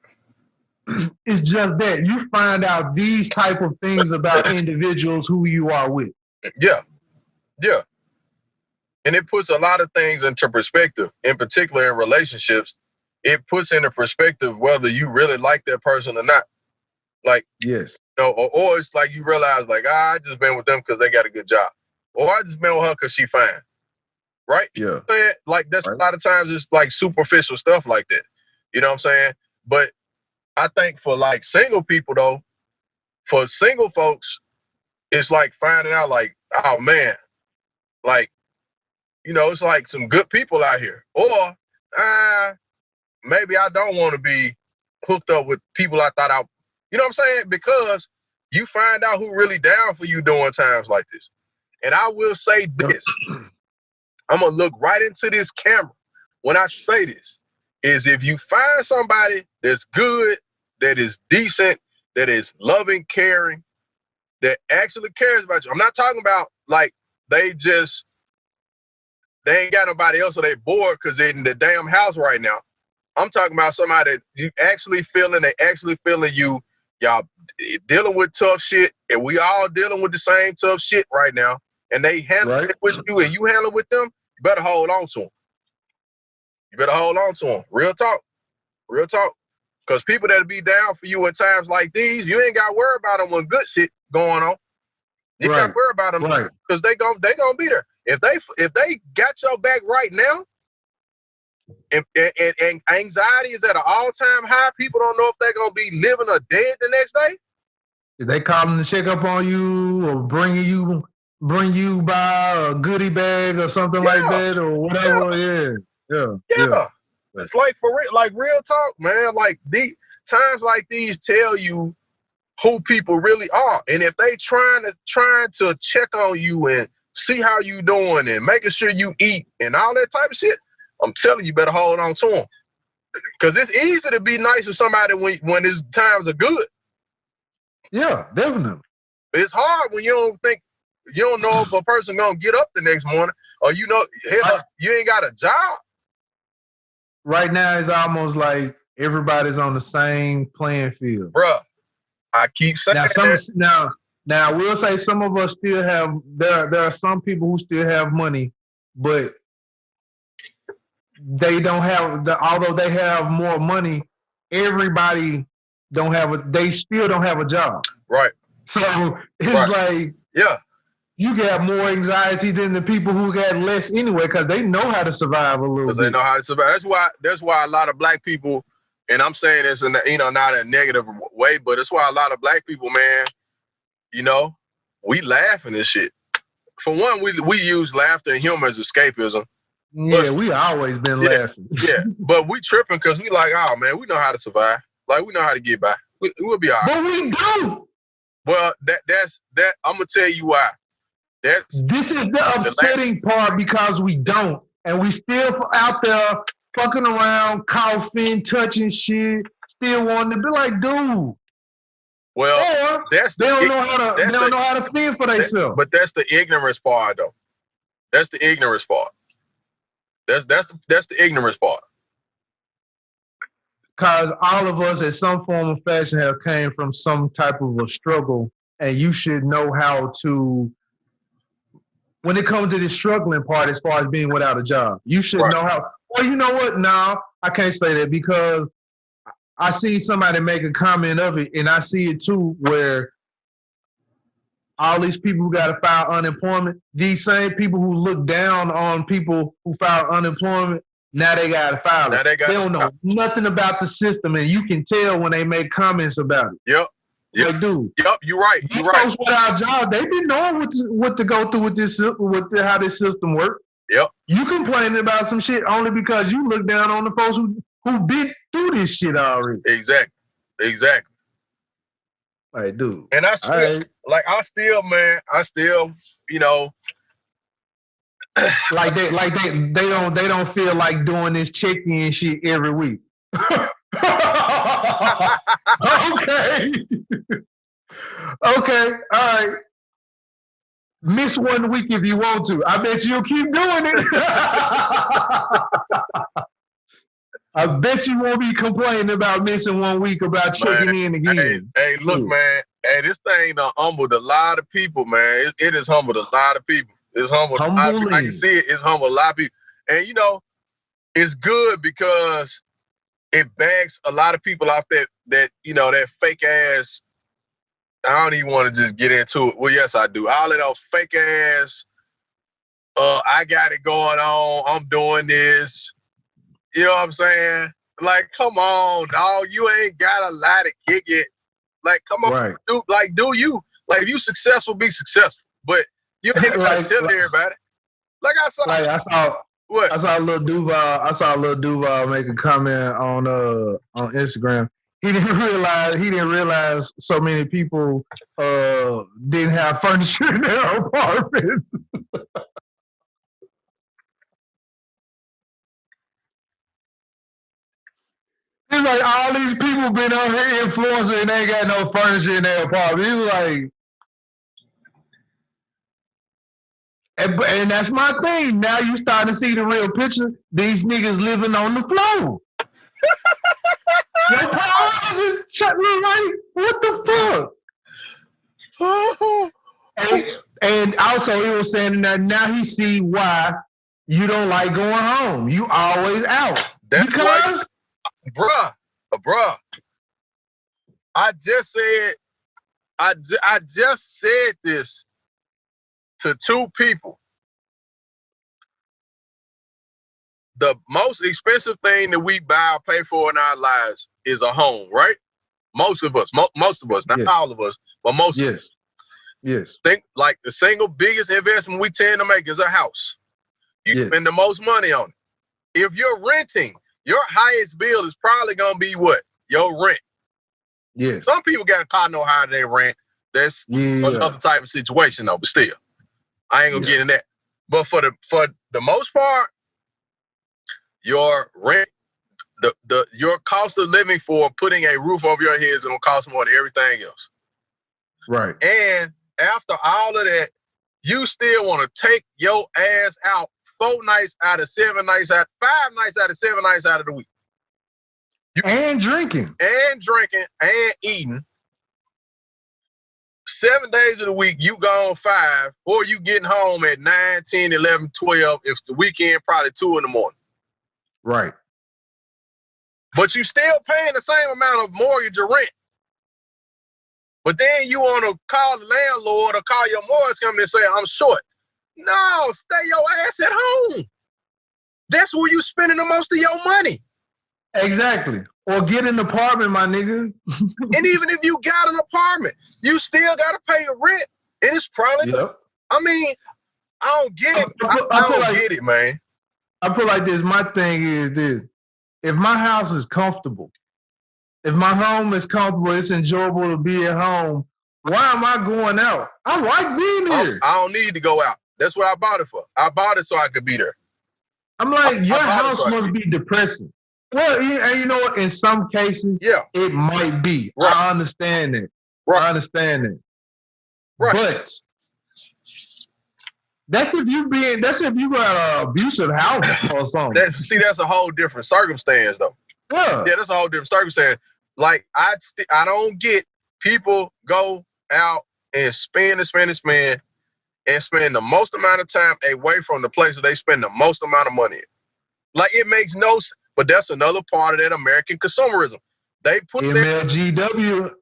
It's just that you find out these type of things about individuals who you are with. Yeah. And it puts a lot of things into perspective, in particular in relationships. It puts into perspective whether you really like that person or not. Like, yes. You know, or it's like you realize, like, I just been with them because they got a good job. Or I just been with her because she fine. Right? Yeah. Like, that's right. A lot of times it's like superficial stuff like that. You know what I'm saying? But I think for like single people though, for single folks, it's like finding out like, oh man, like, you know, it's like some good people out here. Or maybe I don't want to be hooked up with people I thought I, you know what I'm saying? Because you find out who really down for you during times like this. And I will say this, I'm going to look right into this camera when I say this, is if you find somebody that's good, that is decent, that is loving, caring, that actually cares about you. I'm not talking about like they ain't got nobody else or they bored because they're in the damn house right now. I'm talking about somebody that you actually feeling, they actually feeling you. Y'all dealing with tough shit, and we all dealing with the same tough shit right now. And they handle it with you, and you handle it with them. You better hold on to them. You better hold on to them. Real talk. Because people that'll be down for you at times like these, you ain't got to worry about them when good shit going on. You got to worry about them because they gonna be there. If they got your back right now, and anxiety is at an all-time high, people don't know if they're gonna be living or dead the next day. If they calling to check up on you or bring you by a goodie bag or something like that or whatever, yeah. It's like for real, like real talk, man. Like times like these tell you who people really are. And if they trying to check on you and see how you doing and making sure you eat and all that type of shit, I'm telling you, better hold on to them. Because it's easy to be nice to somebody when his times are good. Yeah, definitely. It's hard when you don't know if a person gonna get up the next morning, or you ain't got a job. Right now, it's almost like everybody's on the same playing field. Bruh, I keep saying now I will say some of us still have, there are some people who still have money, but they don't have, although they have more money, everybody they still don't have a job. Right. So it's like, yeah, you got more anxiety than the people who got less anyway, because they know how to survive a little bit. Because they know how to survive. That's why a lot of black people, and I'm saying this in not in a negative way, but it's why a lot of black people, man, we laugh in this shit. For one, we use laughter and humor as escapism. Yeah, we always been laughing. Yeah, but we tripping because we like, oh man, we know how to survive. Like, we know how to get by. We'll be all right. But we don't. Well, that's I'm gonna tell you why. This is the upsetting part, because we don't, and we still out there fucking around, coughing, touching shit, still wanting to be like, dude. Well, or they don't know how to feel for themselves. But that's the ignorance part, though. That's the ignorance part. That's the ignorance part. Because all of us, at some form of fashion, have came from some type of a struggle, and you should know how to. When it comes to the struggling part, as far as being without a job, you should know how. Well, you know what? No, I can't say that, because I see somebody make a comment of it, and I see it too, where all these people who got to file unemployment, these same people who look down on people who file unemployment, now they got to file it. They don't know nothing about the system, and you can tell when they make comments about it. Yep. Like, dude. Yep, you're right. These folks without job, they been knowing what to go through with this, how this system works. Yep. You complaining about some shit only because you look down on the folks who been through this shit already. Exactly. Like, dude. And I still, like they don't feel like doing this check-in shit every week. Okay. Okay, all right. Miss 1 week if you want to. I bet you'll keep doing it. I bet you won't be complaining about missing 1 week about checking in again. Hey, look, man. Hey, this thing done humbled a lot of people, man. It has humbled a lot of people. It's humbled a lot of people. I can see it. It's humbled a lot of people. And, it's good because it backs a lot of people off that fake ass. I don't even want to just get into it. Well, yes, I do. All of those fake ass, I got it going on. I'm doing this. You know what I'm saying? Like, come on, dog. You ain't got a lot to kick it. Like, come on, right. do you? Like, if you successful, be successful. But you ain't got to tell everybody. Like I saw. What? I saw a little Duval make a comment on Instagram. He didn't realize so many people didn't have furniture in their apartments. It's like all these people been out here influencing and they ain't got no furniture in their apartment. He's like, and that's my thing. Now you starting to see the real picture. These niggas living on the floor. Your apartment is shut me like, what the fuck? And also he was saying that now he see why you don't like going home. You always out. That's because bruh. I just said this to two people. The most expensive thing that we buy or pay for in our lives is a home, right? Most of us, not all of us, but most of us. Yes. Think like the single biggest investment we tend to make is a house. You spend the most money on it. If you're renting, your highest bill is probably gonna be what? Your rent. Yes. Some people got a car, know how they rent. That's another type of situation, though. But still, I ain't gonna get in that. But for the most part, your rent, your cost of living for putting a roof over your head is gonna cost more than everything else. Right. And after all of that, you still want to take your ass out 4 nights out of 7 nights out, 5 nights out of 7 nights out of the week. And drinking. And drinking and eating. 7 days of the week, you gone 5, or you getting home at 9, 10, 11, 12. If the weekend, probably 2 in the morning. Right. But you still paying the same amount of mortgage or rent. But then you want to call the landlord or call your mortgage company and say, I'm short. No, stay your ass at home. That's where you spending the most of your money. Exactly. Or get an apartment, my nigga. And even if you got an apartment, you still got to pay the rent. And it's probably, I mean, I don't get it. I don't get it, man. I put like this. My thing is this. If my house is comfortable, if my home is comfortable, it's enjoyable to be at home, why am I going out? I like being here. I don't need to go out. That's what I bought it for. I bought it so I could be there. I'm like, your house must be depressing. Well, and you know what? In some cases, it might be. Right. I understand it. Right. I understand it. Right. But that's if you got an abusive house or something. That's a whole different circumstance, though. Yeah, that's a whole different circumstance. Like I don't get people go out and spend and spend the most amount of time away from the place that they spend the most amount of money in. Like it makes no sense. But that's another part of that American consumerism. They put MLGW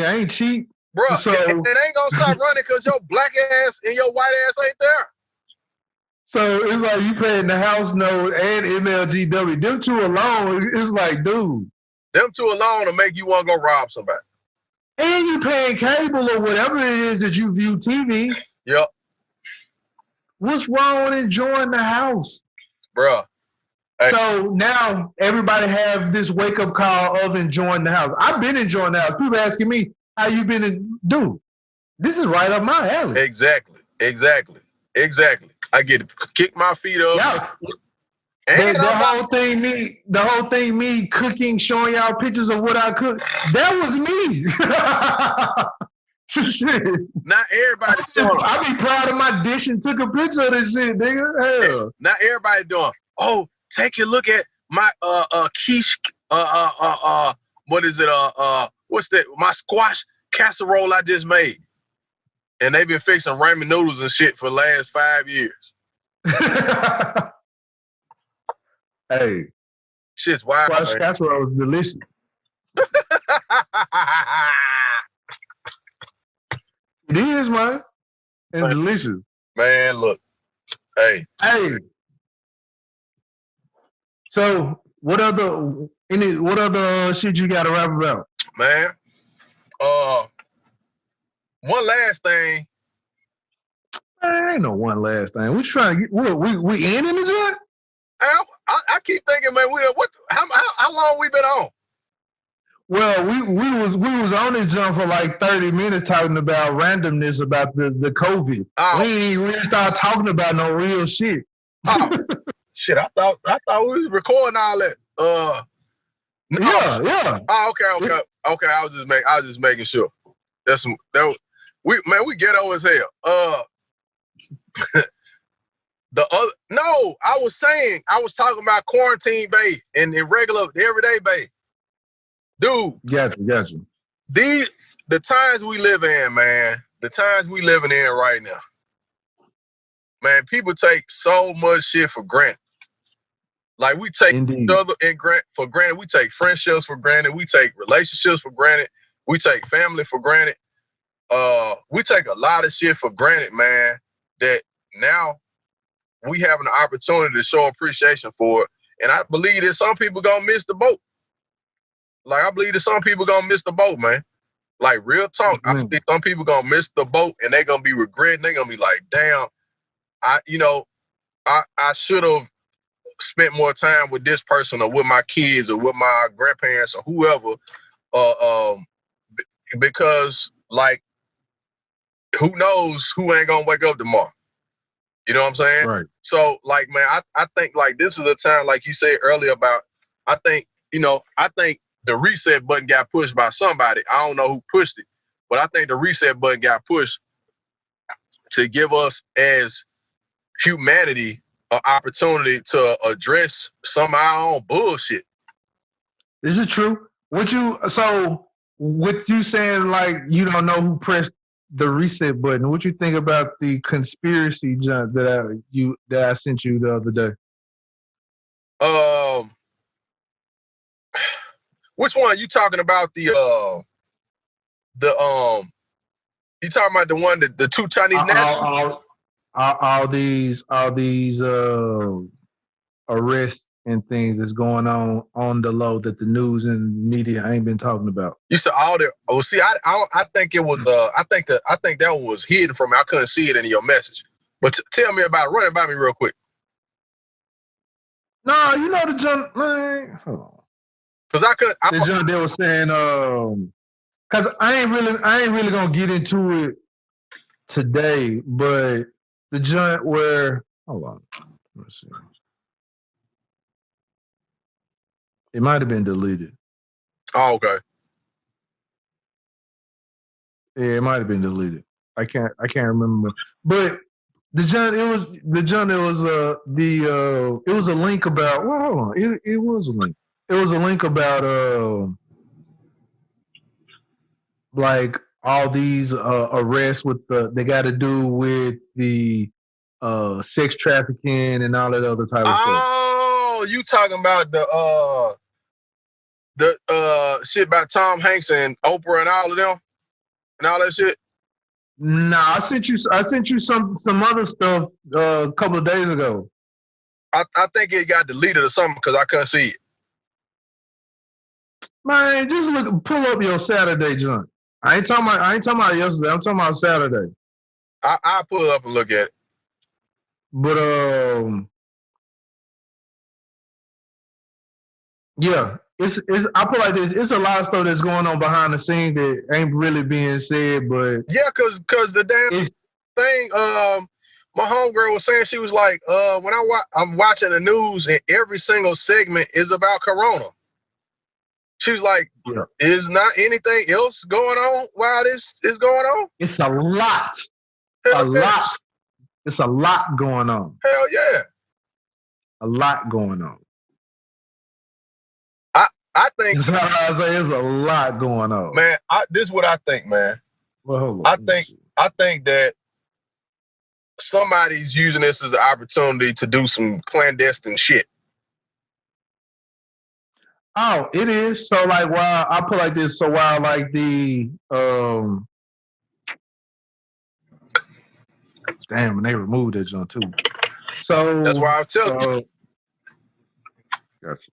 ain't cheap. Bro, so, it ain't gonna stop running because your black ass and your white ass ain't there. So it's like you paying the house note and MLGW. Them two alone, it's like, dude. Them two alone will make you want to go rob somebody. And you paying cable or whatever it is that you view TV. Yep. What's wrong with enjoying the house? Bruh. Hey. So now everybody have this wake-up call of enjoying the house. I've been enjoying the house. People asking me, how you been? Dude, this is right up my alley. Exactly. I get it. Kick my feet up. Yeah. The whole thing me cooking, showing y'all pictures of what I cook, that was me. Shit. Not everybody doing. I be proud of my dish and took a picture of this shit, nigga. Hell. Not everybody doing. Oh, take a look at my quiche. What is it? What's that? My squash casserole I just made. And they've been fixing ramen noodles and shit for the last 5 years. Hey. Shit's wild. Squash casserole is delicious. It is, man. It's delicious. Man, look. Hey. So, what other shit you got to rap about? Man, one last thing. Man, ain't no one last thing. We trying to get. We ending the joint? I keep thinking, man. How long we been on? Well, we was on this jump for like 30 minutes talking about randomness about the COVID. Oh. We didn't start talking about no real shit. Oh. Shit, I thought we was recording all that. No. Yeah. Oh, okay. I was just making sure. We ghetto as hell. I was talking about quarantine bae and regular everyday bae. Dude. Gotcha. The times we live in, man. The times we living in right now. Man, people take so much shit for granted. Like we take each other for granted. We take friendships for granted. We take relationships for granted. We take family for granted. We take a lot of shit for granted, man, that now we have an opportunity to show appreciation for it. And I believe that some people gonna miss the boat. Like, I believe that some people gonna miss the boat, man. Like, real talk. I think some people gonna miss the boat and they gonna be regretting. They gonna be like, damn, I should have spent more time with this person or with my kids or with my grandparents or whoever because like, who knows who ain't gonna wake up tomorrow? You know what I'm saying? Right. So like, man, I think like this is a time, like you said earlier about, I think the reset button got pushed by somebody. I don't know who pushed it, but I think the reset button got pushed to give us as humanity an opportunity to address some of our own bullshit. Is it true? With you saying like you don't know who pressed the reset button, what you think about the conspiracy junk that I sent you the other day? Which one? You talking about you talking about the one that the two Chinese nationals? All these arrests and things that's going on the low that the news and media ain't been talking about. You said all the. Oh, see, I think it was. I think that one was hidden from me. I couldn't see it in your message. But tell me about it. Run it by me real quick. No, you know the junk, man. Hold on. Cause I could. The junk they were saying. Cause I ain't really gonna get into it today, but the junk where. Hold on. Let's see. It might have been deleted. Oh, okay. Yeah, it might have been deleted. I can't remember. But it was a link about. Well, hold on. It was a link. It was a link about like all these arrests with they got to do with the sex trafficking and all that other type of stuff. Oh, you talking about the shit about Tom Hanks and Oprah and all of them and all that shit? Nah, I sent you some other stuff a couple of days ago. I think it got deleted or something because I couldn't see it. Man, just pull up your Saturday junk. I ain't talking about yesterday. I'm talking about Saturday. I pull it up and look at it. But yeah, it's I put like this. It's a lot of stuff that's going on behind the scenes that ain't really being said. But yeah, cause the damn thing. My homegirl was saying, she was like, when I'm watching the news and every single segment is about Corona. She was like, yeah. Is not anything else going on while this is going on? It's a lot. Lot. It's a lot going on. Hell yeah. A lot going on. I think. That's how I say it's a lot going on. Man, this is what I think, man. Well, hold on. I think that somebody's using this as an opportunity to do some clandestine shit. Oh, it is. So like while I put like this, so while like the damn, and they removed that junk too. So that's why I'm telling you. Gotcha.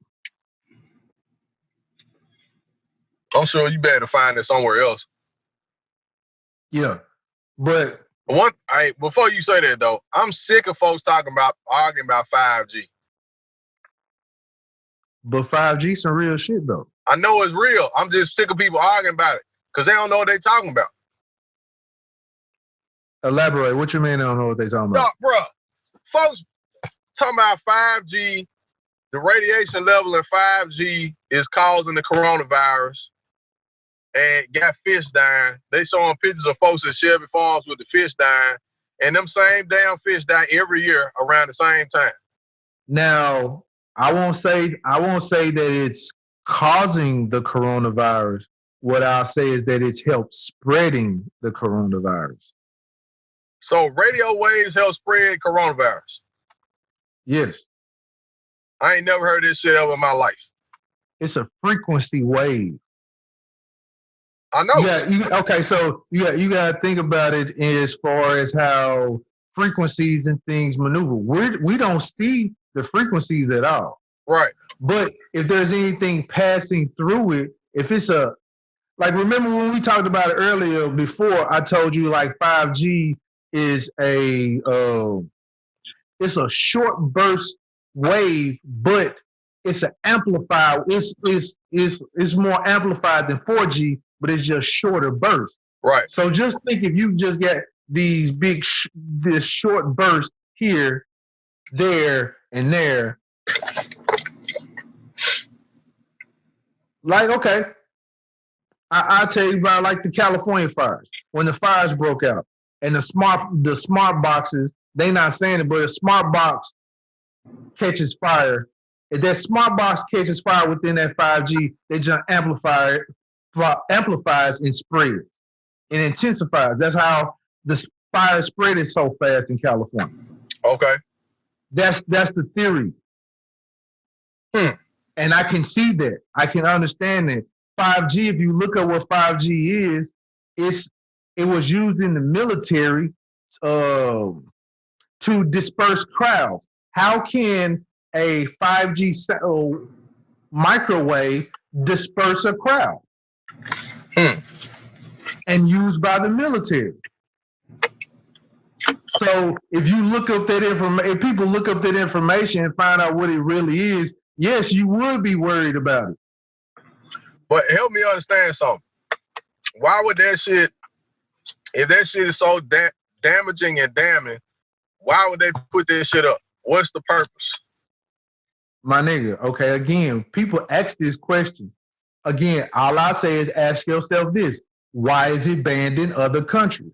I'm sure you better find it somewhere else. Yeah. But before you say that though, I'm sick of folks arguing about 5G. But 5G some real shit though. I know it's real. I'm just sick of people arguing about it because they don't know what they're talking about. Elaborate. What you mean they don't know what they're talking about? Bro, folks talking about 5G, the radiation level in 5G is causing the coronavirus and got fish dying. They showing pictures of folks at Shelby Farms with the fish dying, and them same damn fish die every year around the same time. Now, I won't say that it's causing the coronavirus. What I'll say is that it's helped spreading the coronavirus. So radio waves help spread coronavirus? Yes. I ain't never heard this shit ever in my life. It's a frequency wave. I know. Yeah. Okay. So you got to think about it as far as how frequencies and things maneuver. We don't see the frequencies at all. Right. But if there's anything passing through it, if it's remember when we talked about it earlier before, I told you like 5G is it's a short burst wave, but it's an amplified. It's more amplified than 4G, but it's just shorter bursts. Right. So just think if you just get these this short burst here, there, and there. Like, okay, I'll tell you about like the California fires. When the fires broke out and the smart boxes, they not saying it, but a smart box catches fire. If that smart box catches fire within that 5G, they just amplifies and spreads and intensifies. That's how the fire spread so fast in California. Okay. That's the theory. And I can see that. I can understand that. 5G, if you look at what 5G is, it was used in the military to disperse crowds. How can a 5G microwave disperse a crowd? And used by the military. So if you look up that information, if people look up that information and find out what it really is, yes, you would be worried about it. But help me understand something. Why would that shit, if that shit is so damaging and damning, why would they put that shit up? What's the purpose? My nigga, okay, again, people ask this question. Again, all I say is ask yourself this. Why is it banned in other countries?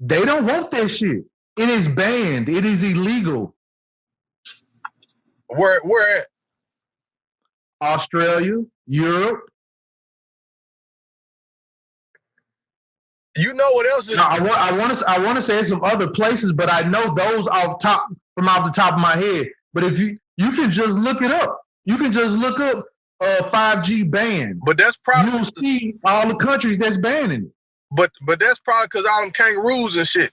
They don't want that shit. It is banned. It is illegal. Where at? Australia, Europe. You know what else is? No, I want to say some other places, but I know those off the top of my head. But if you can just look it up. You can just look up 5G ban. But that's probably you'll see all the countries that's banning it. But that's probably because all them kangaroos and shit.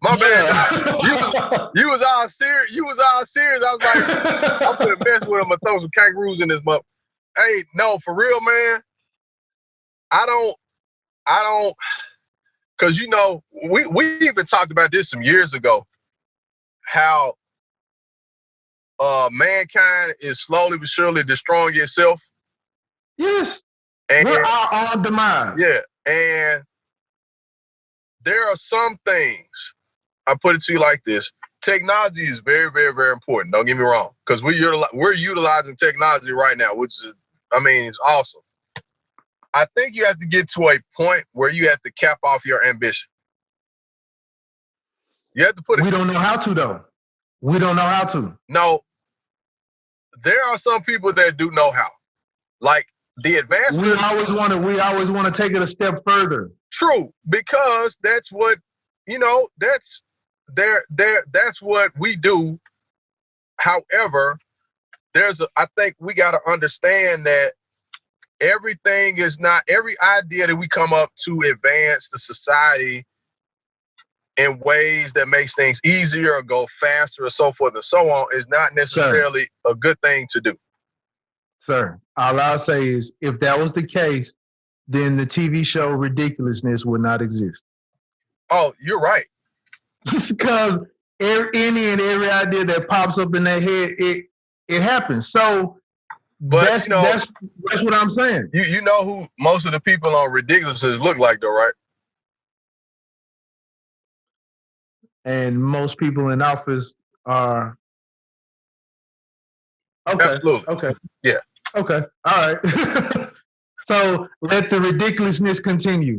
My bad. You was all serious. You was all serious. I was like, I'm gonna mess with him and throw some kangaroos in this mother. Hey, no, for real, man. I don't, cause you know, we even talked about this some years ago. How mankind is slowly but surely destroying itself. Yes. And we're our own demise. Yeah. And there are some things, I put it to you like this. Technology is very, very, very important. Don't get me wrong. Because we're utilizing technology right now, which is, it's awesome. I think you have to get to a point where you have to cap off your ambition. You have to put it. We don't know how to, though. We don't know how to. No. There are some people that do know how. Like the advanced. We always want to take it a step further. True, because that's what, that's what we do. However, I think we got to understand that everything is not, every idea that we come up to advance the society in ways that makes things easier or go faster or so forth and so on is not necessarily a good thing to do. Sir, all I'll say is if that was the case, then the TV show Ridiculousness would not exist. Oh, you're right. Just because any and every idea that pops up in their head, it happens. So but that's what I'm saying. You know who most of the people on Ridiculousness look like though, right? And most people in office are okay. Absolutely. Okay. Yeah. Okay. All right. So let the ridiculousness continue.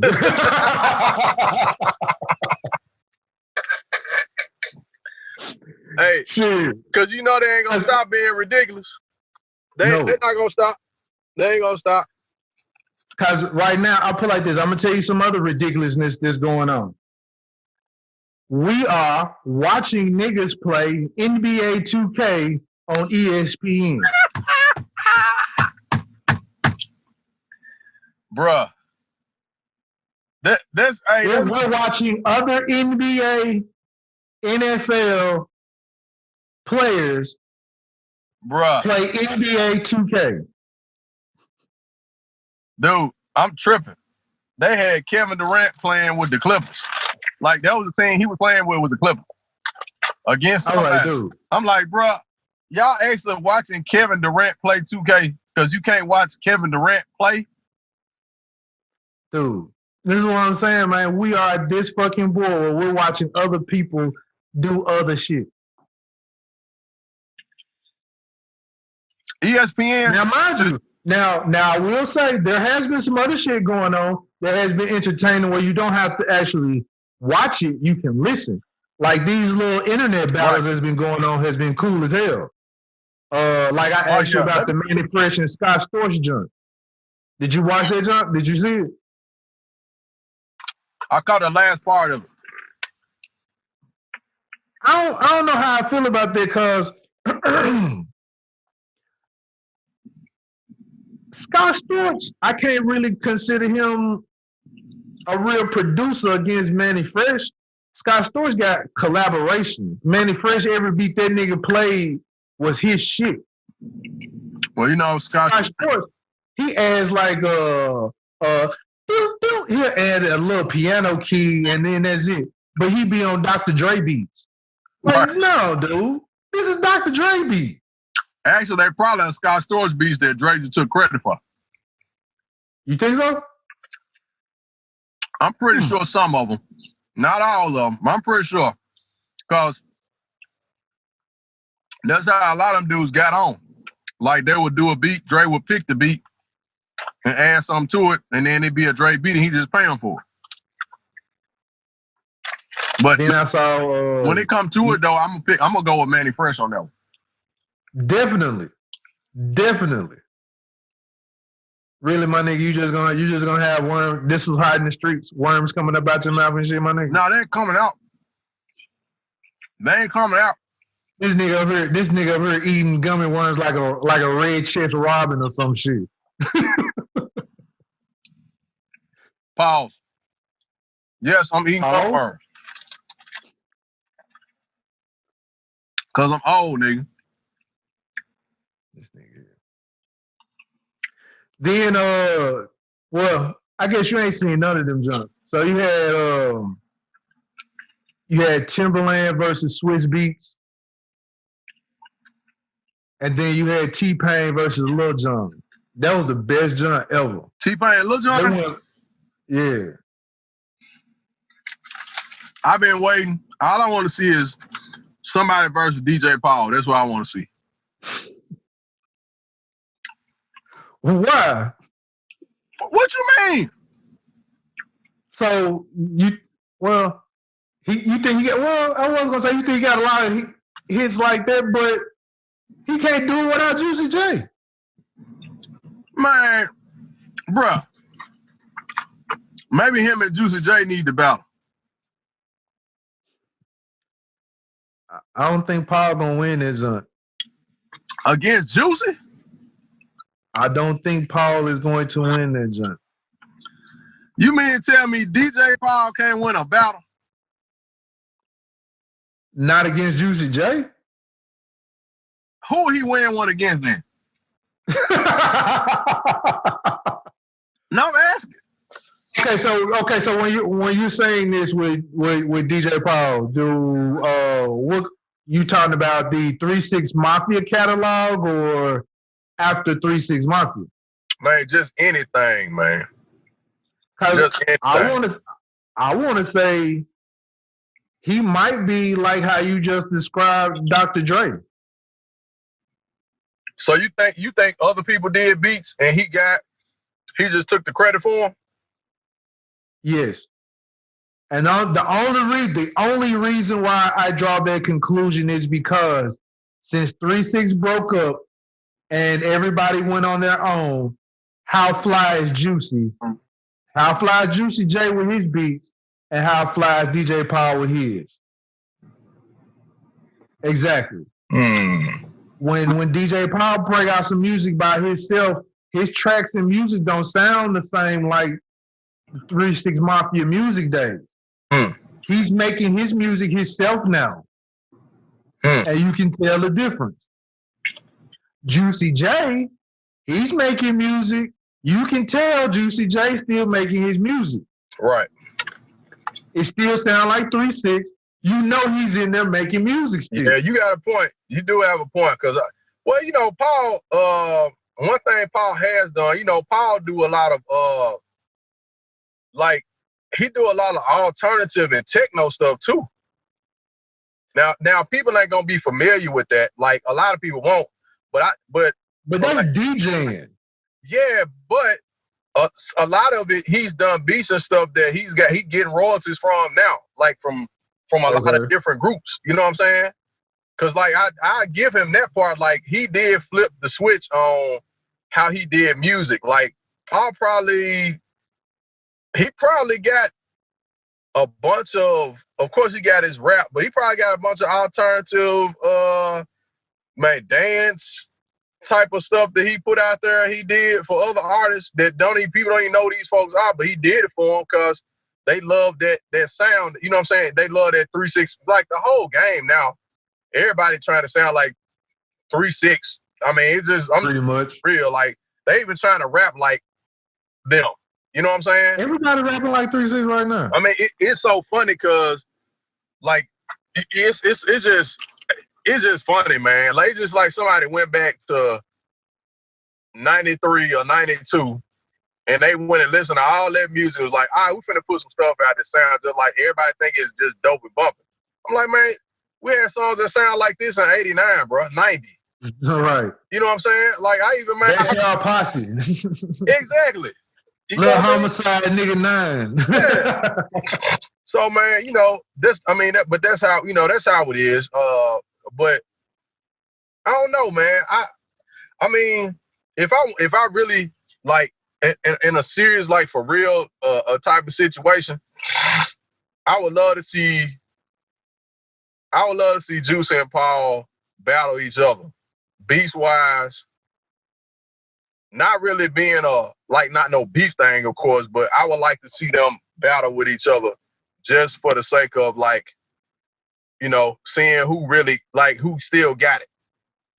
Hey, sure. Because you know they ain't gonna stop being ridiculous. They're not gonna stop. They ain't gonna stop. Because right now, I'll put it like this. I'm gonna tell you some other ridiculousness that's going on. We are watching niggas play NBA 2K on ESPN. Bruh. We're watching other NBA, NFL players play NBA 2K. Dude, I'm tripping. they had Kevin Durant playing with the Clippers. Like, that was the team he was playing with the Clippers. Against somebody. Like, dude. I'm like, bro, y'all actually watching Kevin Durant play 2K because you can't watch Kevin Durant play? Dude, this is what I'm saying, man. We are at this fucking board where we're watching other people do other shit. ESPN. Now, mind you, now I will say there has been some other shit going on that has been entertaining where you don't have to actually watch it, you can listen. Like these little internet battles that's been going on has been cool as hell. Like I asked you about the Mannie Fresh and Scott Storch joint. Did you watch that joint? Did you see it? I caught the last part of it. I don't know how I feel about that because Scott Storch, I can't really consider him a real producer against Mannie Fresh. Scott Storch got collaboration. Mannie Fresh, every beat that nigga played was his shit. Well, you know, Scott Storch, he adds like he'll add a little piano key and then that's it. But he be on Dr. Dre beats. Like, no, dude. This is Dr. Dre beat. Actually, they probably are Scott Storch beats that Dre just took credit for. You think so? I'm pretty sure some of them. Not all of them. I'm pretty sure. Because that's how a lot of them dudes got on. Like, they would do a beat, Dre would pick the beat and add something to it, and then it'd be a Dre beat, and he just pay him for it. But then I saw when it comes to it, though, I'm gonna go with Mannie Fresh on that one. Definitely. Really, my nigga, you just gonna have worms. This was hot in the streets. Worms coming up out your mouth and shit, my nigga. No, they ain't coming out. They ain't coming out. This nigga up here eating gummy worms like a red chest robin or some shit. Pause. Yes, I'm eating gummy worms. Cause I'm old, nigga. This nigga. Then well, I guess you ain't seen none of them jumps. So you had Timberland versus Swiss Beats. And then you had T-Pain versus Lil Jon. That was the best jump ever. T-Pain and Lil Jon? Yeah. I've been waiting. All I want to see is somebody versus DJ Paul. That's what I want to see. Why? What you mean? So you think he got? Well, I wasn't gonna say you think he got a lot of hits like that, but he can't do it without Juicy J. Man, bruh. Maybe him and Juicy J need to battle. I don't think Paul gonna win this against Juicy. I don't think Paul is going to win that jump. You mean to tell me DJ Paul can't win a battle? Not against Juicy J? Who he win one against then? No, I'm asking. Okay, so when you're saying this with DJ Paul, what you talking about, the 3-6 Mafia catalog or after 3-6 Mafia? Man, just anything, man. Just anything. I wanna say he might be like how you just described Dr. Dre. So you think other people did beats and he just took the credit for them? Yes. And the only reason why I draw that conclusion is because since 3-6 broke up and everybody went on their own, how fly is Juicy? How fly is Juicy J with his beats and how fly is DJ Paul with his? Exactly. When DJ Paul break out some music by himself, his tracks and music don't sound the same like 3-6 Mafia music days. He's making his music himself now. And you can tell the difference. Juicy J, he's making music you can tell Juicy J still making his music. Right. It still sounds like 3 6. You know he's in there making music still. Yeah, you got a point. You do have a point. Because, well, you know, Paul, one thing Paul has done, you know, Paul do a lot of, like, he do a lot of alternative and techno stuff, too. Now, people ain't going to be familiar with that. Like, a lot of people won't. But that's like, DJing. Yeah, but a lot of it, he's done beats and stuff that he getting royalties from now, like from a lot of different groups. You know what I'm saying? Because like I give him that part. Like he did flip the switch on how he did music. Like he probably got a bunch of course he got his rap, but he probably got a bunch of alternative dance type of stuff that he put out there. He did for other artists that people don't even know who these folks are, but he did it for them because they love that sound. You know what I'm saying? They love that 3-6. Like the whole game now, everybody trying to sound like 3-6. I mean, it's just pretty much real. Like they even trying to rap like them. You know what I'm saying? Everybody rapping like 3-6 right now. I mean, it's so funny because like it's just funny, man. Like it's just like somebody went back to 93 or 92 and they went and listened to all that music. It was like, all right, we finna put some stuff out that sounds just like everybody think it's just dope and bumping. I'm like, man, we had songs that sound like this in 89, bro, 90. All right. You know what I'm saying? Like I even that's y'all posse. Exactly. Little homicide nigga 9. Yeah. So man, you know, that's how, you know, that's how it is. But I don't know, man. I mean, if I really like in a serious, like for real, a type of situation, I would love to see Juice and Paul battle each other, beast wise. Not really being not no beef thing, of course, but I would like to see them battle with each other just for the sake of like, you know, seeing who really who still got it.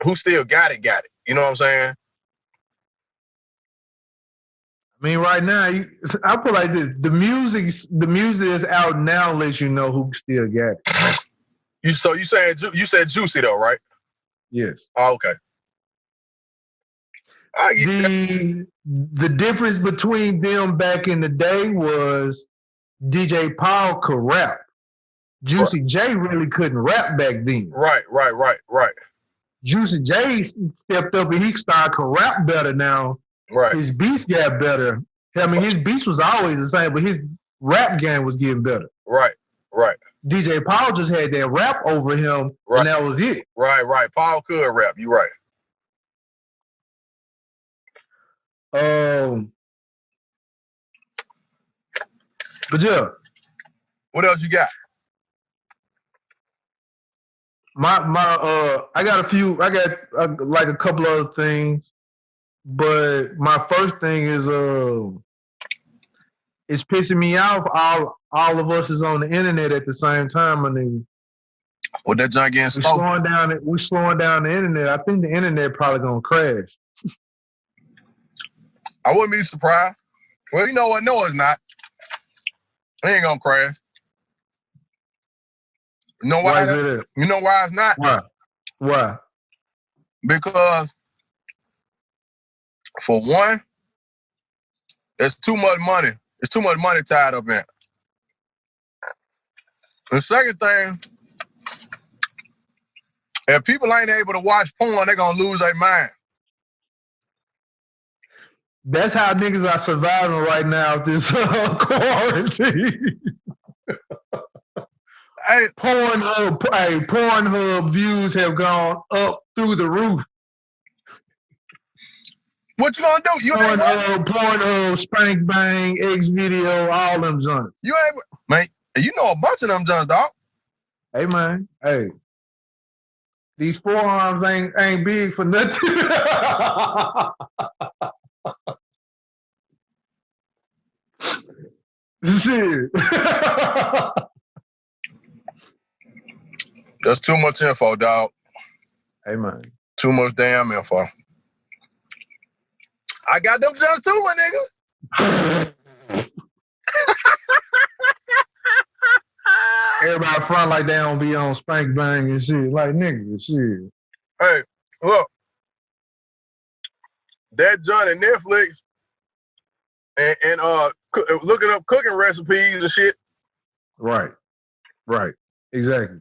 Who still got it. You know what I'm saying? I mean, right now, I put like this: the music is out now, lets you know who still got it. You said Juicy though, right? Yes. Oh, okay. The difference between them back in the day was DJ Paul could rap. Juicy J really couldn't rap back then. Right. Juicy J stepped up and he started to rap better now. Right. His beats got better. I mean, his beats was always the same, but his rap game was getting better. Right. DJ Paul just had that rap over him, and that was it. Right. Paul could rap. You're right. But yeah. What else you got? I got like a couple other things, but my first thing is it's pissing me off. All of us is on the internet at the same time, my nigga. Well, that junk getting slow. We're slowing down the internet. I think the internet probably gonna crash. I wouldn't be surprised. Well, you know what? No, it's not. It ain't gonna crash. You know why? Why is it? You know why it's not? Why? Because for one, there's too much money. There's too much money tied up in it. The second thing, if people ain't able to watch porn, they're gonna lose their mind. That's how niggas are surviving right now with this quarantine. Pornhub views have gone up through the roof. What you gonna do? Pornhub, Spank Bang, X Video, all them joints. You ain't, man. You know a bunch of them joints, dog. Hey man, hey. These forearms ain't big for nothing. Shit. That's too much info, dog. Hey man. Too much damn info. I got them jumps too, my nigga. Everybody front like they don't be on spank bang and shit. Like, nigga, shit. Hey, look. That joint in Netflix and looking up cooking recipes and shit. Right. Exactly.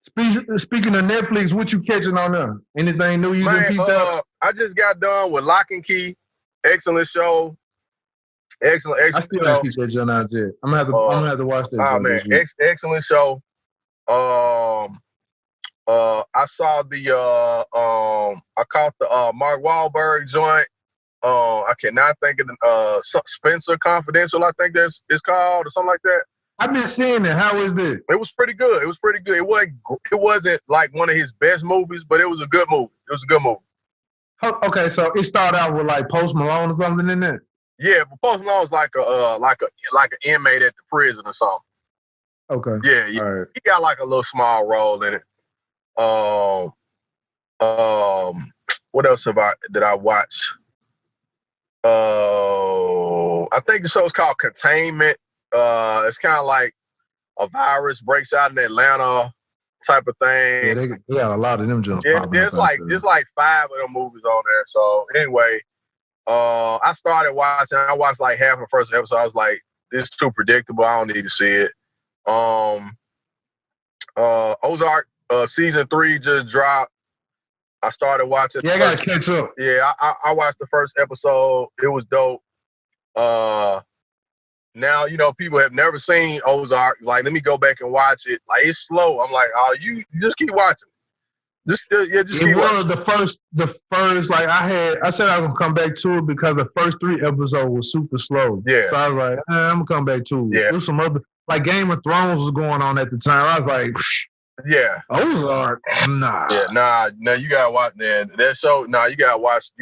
Speaking of Netflix, what you catching on there? Anything new you done peeped out? I just got done with Lock and Key. Excellent show. Excellent I still haven't peeped that joint out yet. I'm gonna have to watch that. Oh man, excellent show. I saw I caught the Mark Wahlberg joint. I cannot think of the Spencer Confidential, I think it's called, or something like that. I've been seeing it. How is it? It was pretty good. It wasn't like one of his best movies, but it was a good movie. Okay, so it started out with like Post Malone or something in it. Yeah, but Post Malone's like an inmate at the prison or something. Okay. Yeah. All right. He got like a little small role in it. What else did I watch? I think the show's called Containment. It's kind of like a virus breaks out in Atlanta type of thing. Yeah, they got a lot of them jumps. Yeah, there's like 5 of them movies on there. So anyway, I started watching. I watched like half the first episode. I was like, this is too predictable. I don't need to see it. Ozark season 3 just dropped. I started watching. Yeah, I gotta catch up. Yeah, I watched the first episode. It was dope. Now, people have never seen Ozark. Like, let me go back and watch it. Like, it's slow. I'm like, oh, you just keep watching. Just keep watching. The first, like, I said I was gonna come back to it because the first 3 episodes was super slow. Yeah. So I was like, I'm gonna come back to it. Yeah. There's some other, like, Game of Thrones was going on at the time. I was like, yeah. Ozark, nah. Yeah, nah, you gotta watch that show. Nah, you gotta watch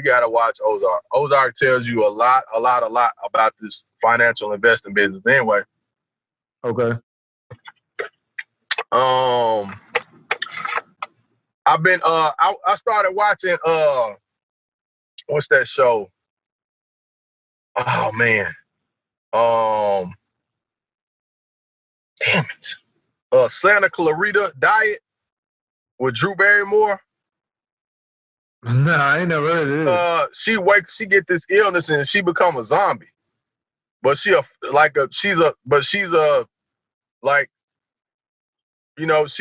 Ozark. Ozark tells you a lot about this financial investing business. Anyway. Okay. I've been I started watching what's that show? Oh man. Damn it. Santa Clarita Diet with Drew Barrymore. Nah, I ain't never heard of it. She get this illness and she become a zombie. But she's she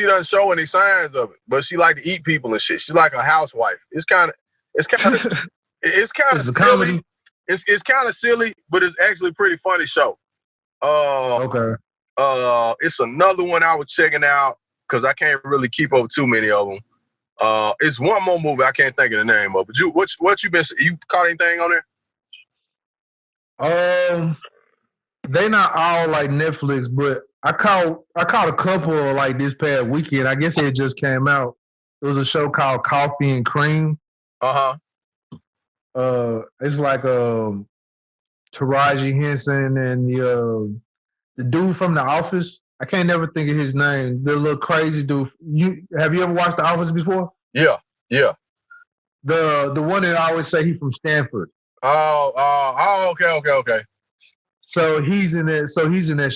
doesn't show any signs of it, but she like to eat people and shit. She's like a housewife. It's kind of silly. It's kind of silly, but it's actually a pretty funny show. Okay. It's another one I was checking out because I can't really keep up too many of them. It's one more movie I can't think of the name of. But what you been? You caught anything on there? They not all like Netflix, but I caught a couple like this past weekend. I guess it just came out. It was a show called Coffee and Cream. It's like Taraji Henson and the dude from The Office. I can't never think of his name. The little crazy dude. Have you ever watched The Office before? Yeah. The one that I always say he's from Stanford. Okay. So he's in that show.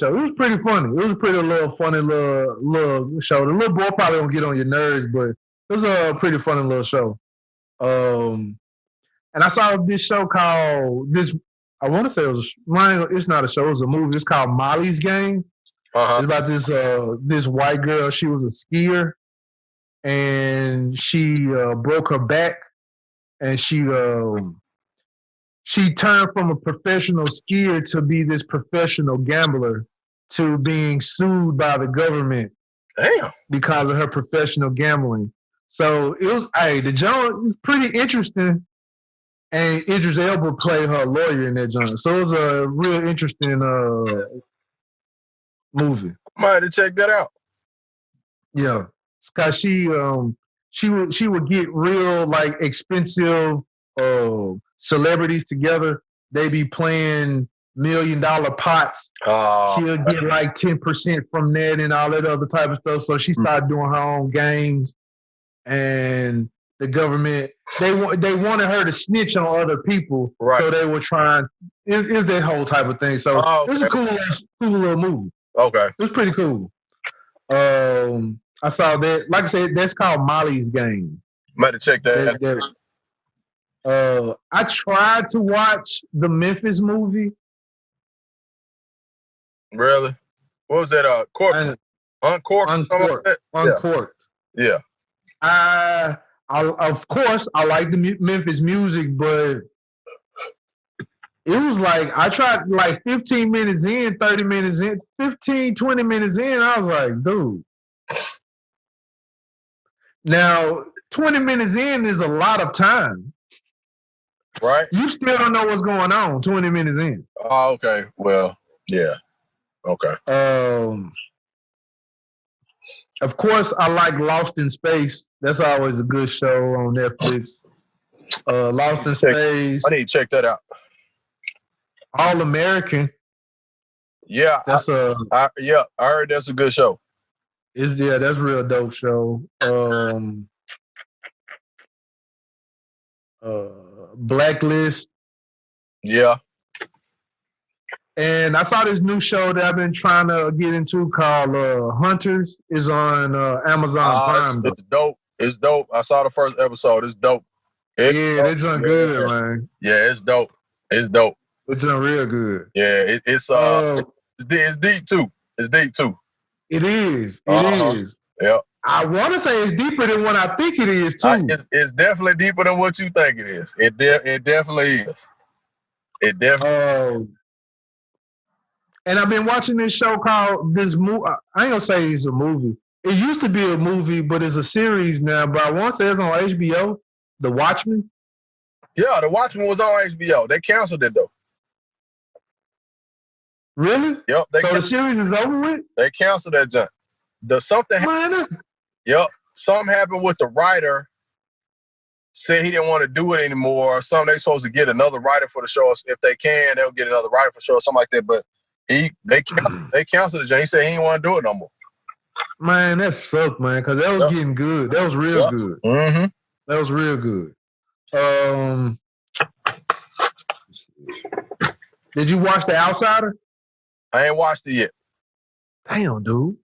It was pretty funny. It was a pretty funny little show. The little boy probably don't get on your nerves, but it was a pretty funny little show. And I saw this show called I want to say it's not a show, it was a movie. It's called Molly's Game. It's about this white girl. She was a skier and she broke her back and she turned from a professional skier to be this professional gambler to being sued by the government. Damn. Because of her professional gambling. So it was, the joint was pretty interesting. And Idris Elba played her lawyer in that joint. So it was a real interesting movie. Might have to check that out. Yeah. Because she would get real like expensive celebrities together. They be playing $1 million pots. She'll get like 10% from that and all that other type of stuff. So she started doing her own games, and the government. They wanted her to snitch on other people, Right. so they were trying. Is that whole type of thing? So Oh, it was a cool little movie. Okay. It was pretty cool. I saw that. Like I said, that's called Molly's Game. Might have checked that. I tried to watch the Memphis movie. Really? What was that? Uncorked? Uncorked. Yeah. Of course, I like the Memphis music, but it was like I tried like 15 minutes in, 30 minutes in, 15, 20 minutes in. I was like, dude. Now, 20 minutes in is a lot of time. Right. You still don't know what's going on 20 minutes in. Oh, okay. Well, yeah. Okay. Of course, I like Lost in Space. That's always a good show on Netflix. Lost in Space. I need to check that out. All American. Yeah. That's I heard that's a good show. That's a real dope show. Blacklist. Yeah. And I saw this new show that I've been trying to get into called Hunters. Is on Amazon Prime. It's dope. It's dope. I saw the first episode. It's dope. It's done good, man. Yeah, it's dope. It's dope. It's done real good. Yeah, it's deep too. It's deep too. It is. It is. Yeah. I want to say it's deeper than what I think it is too. It's definitely deeper than what you think it is. It definitely is. It definitely. And I've been watching this show called this movie. I ain't gonna say it's a movie. It used to be a movie, but it's a series now. But I want to say it's on HBO. The Watchmen. Yeah, The Watchmen was on HBO. They canceled it though. Really? Yep. So the series is over with? They canceled that junk. Something happened with the writer. Said he didn't want to do it anymore. They supposed to get another writer for the show. If they can, they'll get another writer for the show, something like that. But they canceled the junk. He said he didn't want to do it no more. Man, that sucked, man, because that was getting good. That was real good. Mm-hmm. That was real good. Did you watch The Outsider? I ain't watched it yet. Damn, dude.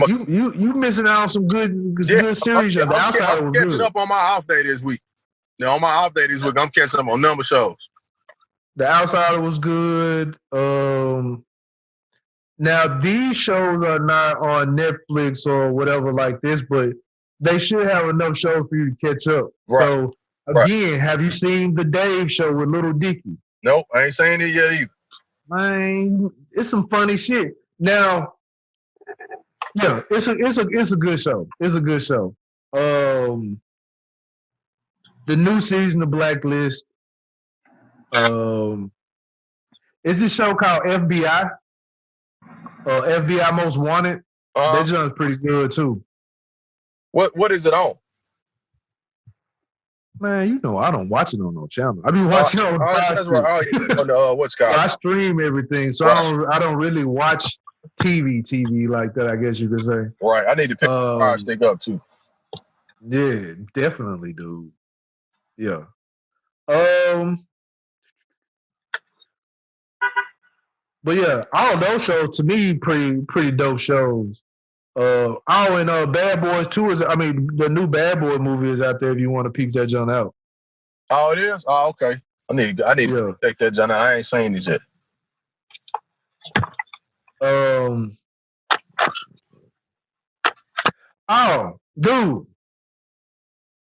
You missing out on some good series. The Outsider I'm was catching good. up on my off day this week. On my off day this week, I'm catching up on number shows. The Outsider was good. Now, these shows are not on Netflix or whatever like this, but they should have enough shows for you to catch up. Right. So, again, have you seen The Dave Show with Little Dicky? Nope, I ain't seen it yet either. Man, it's some funny shit. Now, yeah, it's a good show. It's a good show. The new season of Blacklist. It's a show called FBI. FBI Most Wanted. That joint's pretty good too. What is it on? Man, you know I don't watch it on no channel. I be watching it on what's called? So I stream everything, so I don't really watch TV like that. I guess you could say. Right. I need to pick the fire stick up too. Yeah, definitely, dude. Yeah. But yeah, all those shows to me pretty dope shows. Bad Boys 2 the new Bad Boy movie is out there if you want to peep that junk out. Oh, it is? Oh, okay. I need to take that junk out. I ain't seen it yet. Oh, dude.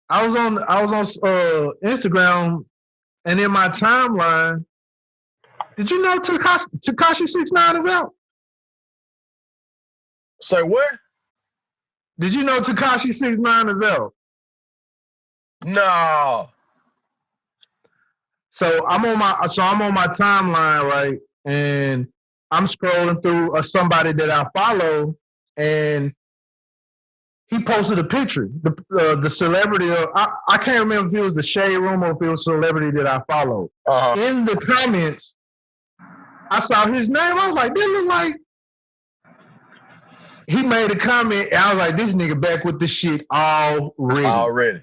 I was on Instagram, and in my timeline, did you know Tekashi 6ix9ine is out? Say what? Did you know Tekashi 6ix9ine is out? No. So I'm on my timeline, right? And I'm scrolling through somebody that I follow, and he posted a picture. The celebrity, I can't remember if it was the Shade Room or if it was a celebrity that I followed. In the comments, I saw his name. I was like, this look like. He made a comment, and I was like, this nigga back with the shit already.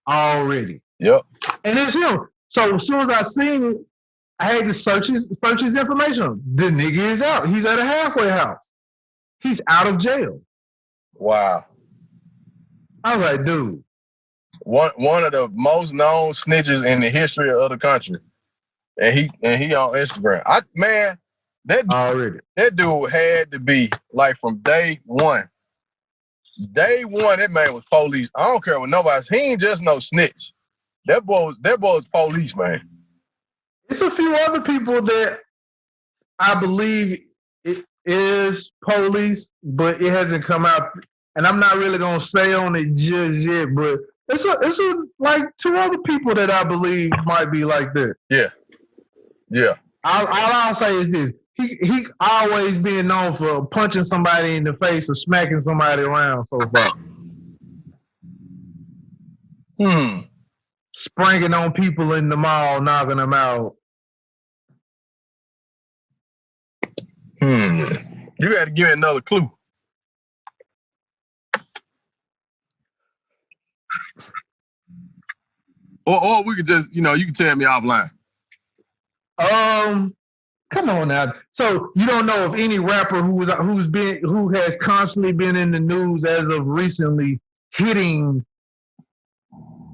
already. Yep. And it's him. So as soon as I seen it, I had to search his information. The nigga is out. He's at a halfway house. He's out of jail. Wow. I was like, dude. One of the most known snitches in the history of the country. And he on Instagram. That dude had to be like from day one. Day one, that man was police. I don't care what nobody. He ain't just no snitch. That boy was police, man. It's a few other people that I believe it is police, but it hasn't come out. And I'm not really gonna say on it just yet, but it's like two other people that I believe might be like that. Yeah. Yeah. All I'll say is this. He always being known for punching somebody in the face or smacking somebody around so far. Springing on people in the mall, knocking them out. You got to give me another clue. Or we could just, you can tell me offline. Come on now. So you don't know if any rapper who has constantly been in the news as of recently hitting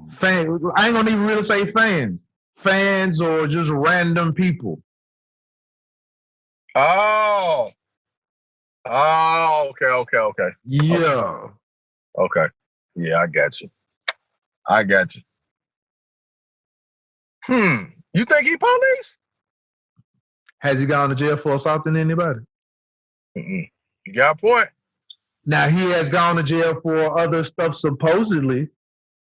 fans. I ain't gonna even really say fans or just random people. Oh, okay. Yeah. Okay. Yeah, I got you. You think he police? Has he gone to jail for assaulting anybody? You got a point. Now, he has gone to jail for other stuff, supposedly.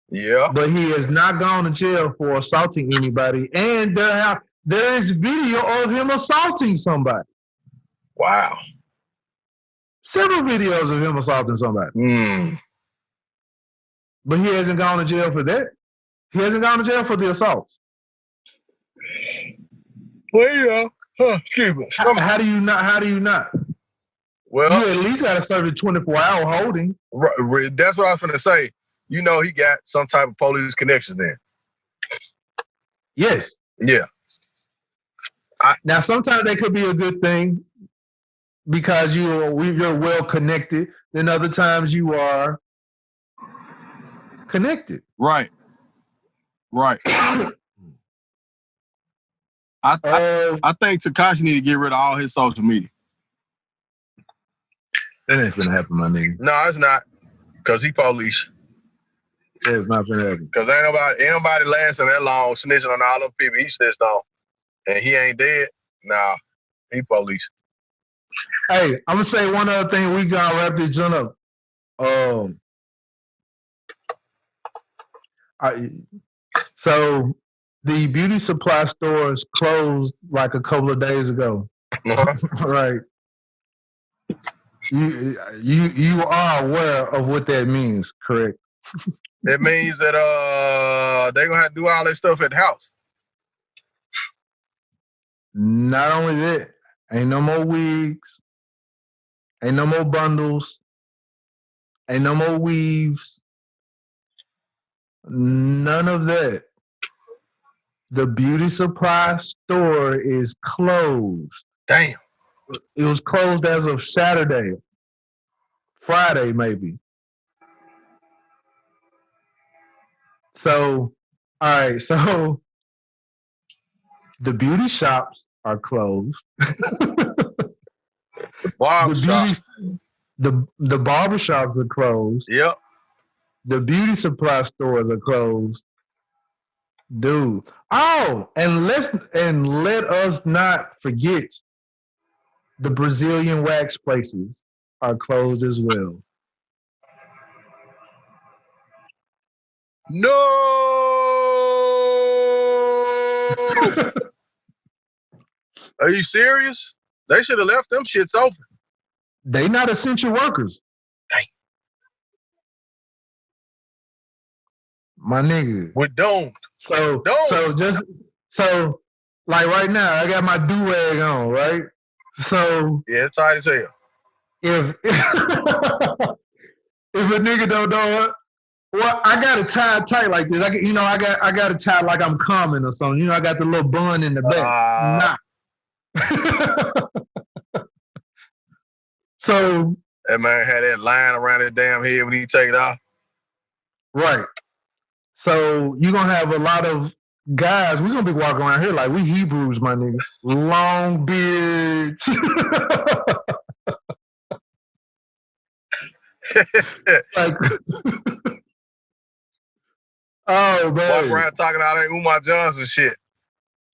Yeah. But he has not gone to jail for assaulting anybody. And there is video of him assaulting somebody. Wow. Several videos of him assaulting somebody. But he hasn't gone to jail for that. He hasn't gone to jail for the assaults. Well, excuse me. How do you not? Well, you at least got to serve a 24-hour holding. Right, that's what I was going to say. He got some type of police connections there. Yes. Yeah. Now, sometimes that could be a good thing because you're well connected. Then other times you are connected. Right. I think Tekashi need to get rid of all his social media. That ain't finna happen, my nigga. No, it's not. Because he police. It's not finna happen. Because ain't nobody lasting that long snitching on all them people he snitched on. And he ain't dead. Nah, he police. Hey, I'm gonna say one other thing. We gotta wrap this joint up. So the beauty supply stores closed like a couple of days ago. Right. You are aware of what that means, correct? It means that they're gonna have to do all that stuff at the house. Not only that, ain't no more wigs, ain't no more bundles, ain't no more weaves, none of that. The beauty supply store is closed. Damn. It was closed as of Saturday, Friday maybe. So, all right, so the beauty shops are closed. The barbershops are closed. Yep. The beauty supply stores are closed. Dude. Oh, and let us not forget the Brazilian wax places are closed as well. No. Are you serious? They should have left them shits open. They not essential workers. Dang. My nigga. We're doomed. So like right now, I got my do-rag on, right? So yeah, it's tight as hell. If a nigga don't know it, Well, I got it tied tight like this. I got it tied like I'm coming or something. You know, I got the little bun in the back. So that man had that line around his damn head when he take it off. Right. So you're gonna have a lot of guys. We're gonna be walking around here like we Hebrews, my nigga. Long beards. Like, oh man. Walk around talking all that Umar Johnson shit.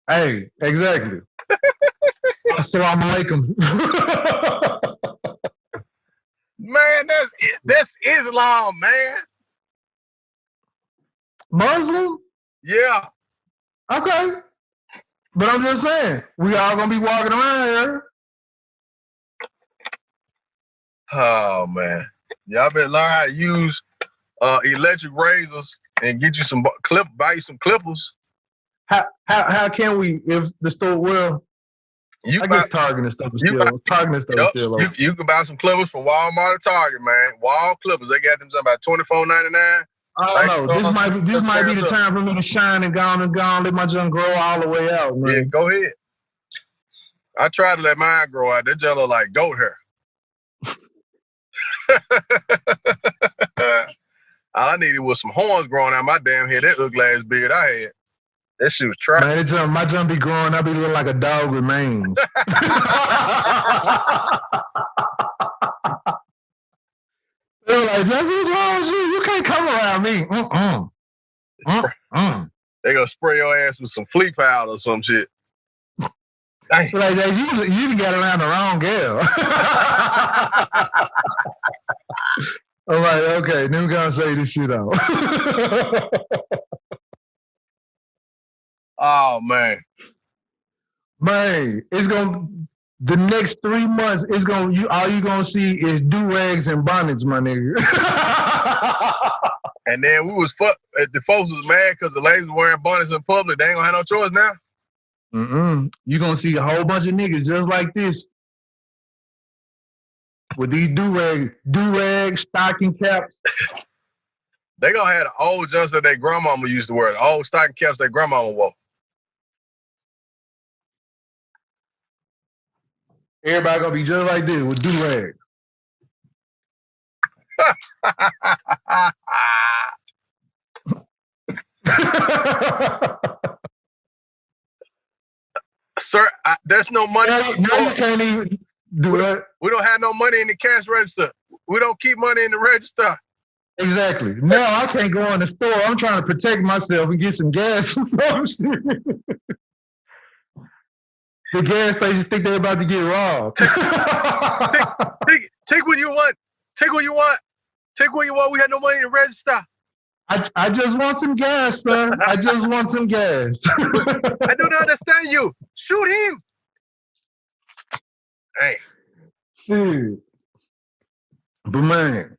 Hey, exactly. Assalamu alaikum. Man, that's Islam, man. Muslim? Yeah. Okay. But I'm just saying, we all gonna be walking around here. Oh man. Y'all better learn how to use electric razors and get you some buy you some clippers. How can we if the store will? I guess Target and stuff is still open. You can buy some clippers from Walmart or Target, man. Wall clippers. They got them about $24.99. I don't know. This might be the time for me to shine and gone. Let my junk grow all the way out, man. Yeah, go ahead. I tried to let mine grow out. That just look like goat hair. All I needed was some horns growing out my damn head. That ugly ass beard I had. That shit was trash. Man, my junk be growing. I be looking like a dog with mange. They were like, Jeff, what's wrong with you? You can't come around me. They gonna spray your ass with some flea powder or some shit. Dang. Like, you even got around the wrong girl. I'm like, okay, then we're gonna say this shit out. Oh man. Man, the next 3 months, all you gonna see is Durags and Bonnets, my nigga. And then the folks was mad because the ladies were wearing bonnets in public. They ain't gonna have no choice now. You gonna see a whole bunch of niggas just like this with these durag stocking caps. They gonna have the old jumps that their grandmama used to wear, the old stocking caps their grandmama wore. Everybody gonna be just like this with durags. Sir, there's no money. Now you can't even do that. We don't have no money in the cash register. We don't keep money in the register. Exactly. Now I can't go in the store. I'm trying to protect myself and get some gas or some shit. The gas stations think they're about to get robbed. Take what you want. Take what you want. Take what you want. We had no money in the register. I just want some gas, sir. I just want some gas. I don't understand you. Shoot him. Hey. Dude. But man,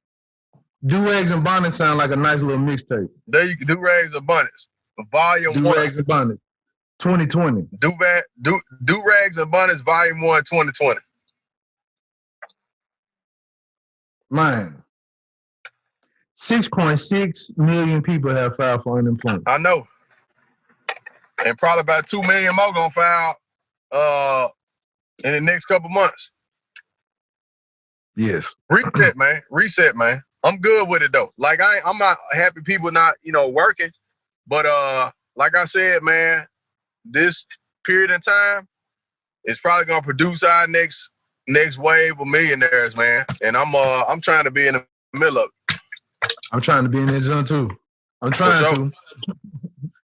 Durags and Bonnets sound like a nice little mixtape. There you can Durags and Bonnets. Volume 1. Durags and Bonnets. 2020. Durags and Bonnets Volume 1, 2020. Man. 6.6 million people have filed for unemployment. I know. And probably about 2 million more gonna file in the next couple months. Yes. Reset, man. Reset, man. I'm good with it though. Like I'm not happy people not, working. But like I said, man, this period of time is probably gonna produce our next wave of millionaires, man. And I'm trying to be in the middle of it. I'm trying to be in that zone too. I'm trying to.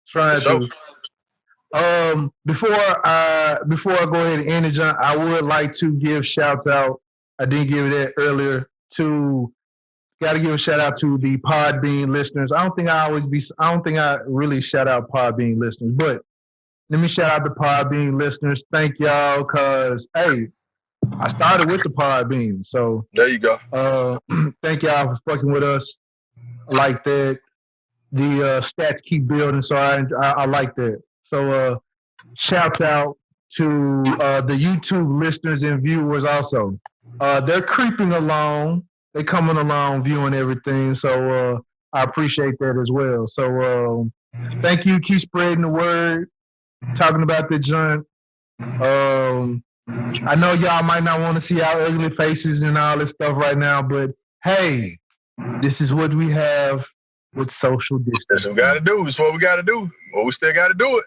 Trying to. Before I go ahead and end it, John, I would like to give shouts out. I didn't give that earlier. Got to give a shout out to the Podbean listeners. I don't think I really shout out Podbean listeners, but let me shout out the Podbean listeners. Thank y'all, cause hey, I started with the Podbean, so there you go. Thank y'all for fucking with us like that. The stats keep building, so I like that. So shouts out to the YouTube listeners and viewers also. They're creeping along. They're coming along, viewing everything. So I appreciate that as well. So thank you. Keep spreading the word, talking about the joint. I know y'all might not want to see our ugly faces and all this stuff right now, but hey, this is what we have with social distance. That's what we got to do. That's what we got to do. Well, we still got to do it.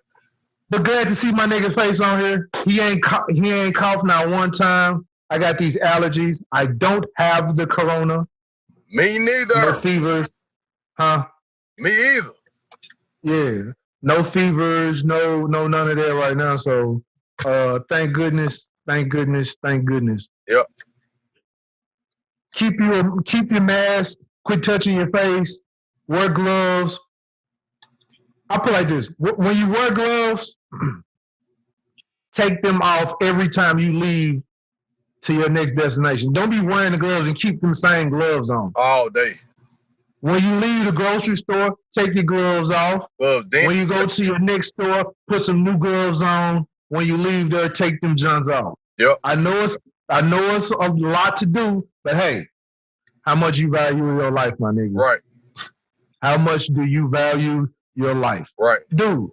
But glad to see my nigga face on here. He ain't coughed not one time. I got these allergies. I don't have the corona. Me neither. No fevers. Huh? Me either. Yeah. No fevers, no none of that right now. So thank goodness. Yep. Keep your mask. Quit touching your face. Wear gloves. I'll put it like this. When you wear gloves, take them off every time you leave to your next destination. Don't be wearing the gloves and keep them same gloves on. All day. When you leave the grocery store, take your gloves off. Well, when you go to your next store, put some new gloves on. When you leave there, take them johns off. Yep. I know it's a lot to do, but hey, how much you value your life, my nigga? Right. How much do you value your life? Right. Dude.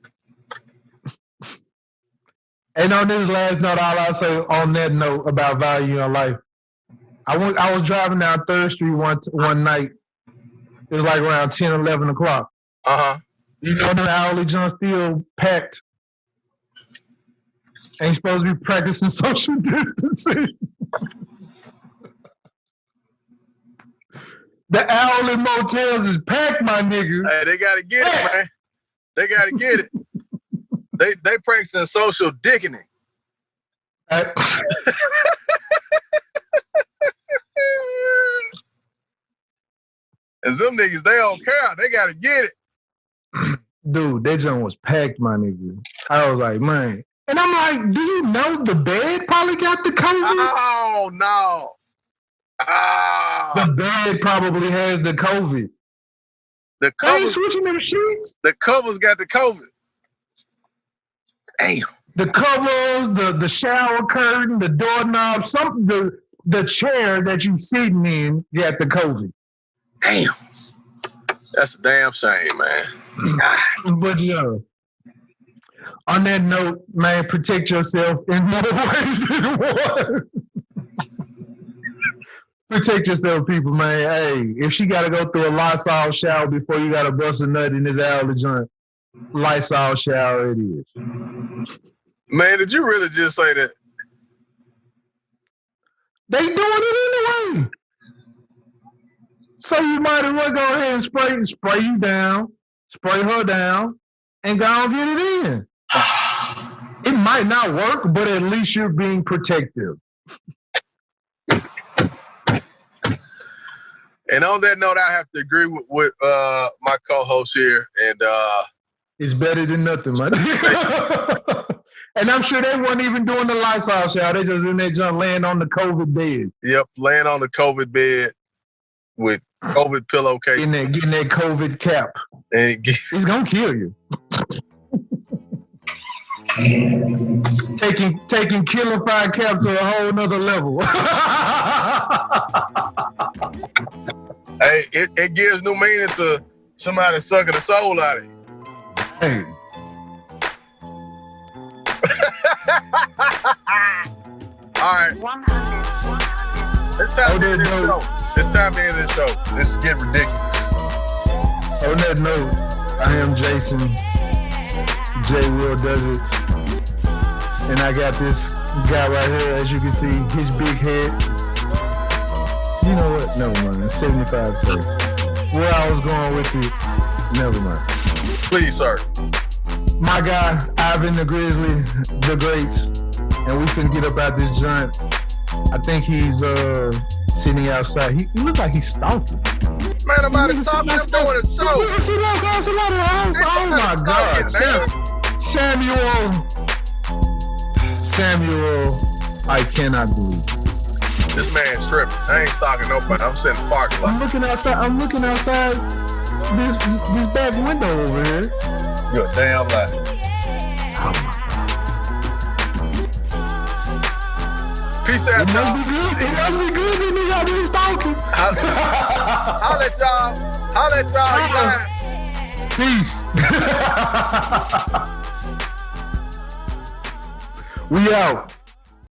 And on this last note, all I'll say on that note about valuing your life, I was driving down 3rd Street one night. It was like around 10, 11 o'clock. Uh-huh. You know the hourly John still packed. Ain't supposed to be practicing social distancing. The hourly motels is packed, my nigga. Hey, they gotta get it, man. They gotta get it. They practicing social dickening. And them niggas, they don't care. They gotta get it. Dude, that joint was packed, my nigga. I was like, man. And I'm like, do you know the bed probably got the COVID? Oh, no. The bed probably has the COVID. The They ain't covers, switching them sheets. the covers got the COVID. Damn. The covers, the shower curtain, the doorknob, the chair that you sitting in got the COVID. Damn. That's a damn shame, man. But yo, on that note, man, protect yourself in more ways than one. Protect yourself, people, man. Hey, if she got to go through a Lysol shower before you got to bust a nut in this hourly joint, Lysol shower it is. Man, did you really just say that? They doing it anyway. So you might as well go ahead and spray you down, spray her down, and go and get it in. It might not work, but at least you're being protective. And on that note, I have to agree with my co-host here. And it's better than nothing, man. And I'm sure they weren't even doing the Lysol shower. They just in there just laying on the COVID bed. Yep, laying on the COVID bed with COVID pillowcase. Getting that COVID cap. And It's gonna kill you. taking Killified cap to a whole nother level. Hey, it gives new meaning to somebody sucking the soul out of you. Hey. All right. It's time to end this show. It's time to end this show. This is getting ridiculous. On that note, I am Jason. JWILLDOESTV. And I got this guy right here, as you can see, his big head. You know what? Never mind. 75K. Where I was going with it, never mind. Please, sir. My guy, Ivan the Grizzly, the Greats, and we can get up out this joint. I think he's sitting outside. He looks like he's stalking. Man, I'm about to stop. I'm doing a show. Oh my God. Samuel, I cannot believe it. This man's tripping. I ain't stalking nobody. I'm sitting in the parking lot. I'm looking outside this back window over here. You're a damn lie. Oh my God. Peace out, y'all. It must be good that nigga been stalking. I'll let y'all Holla at y'all. Peace. We out.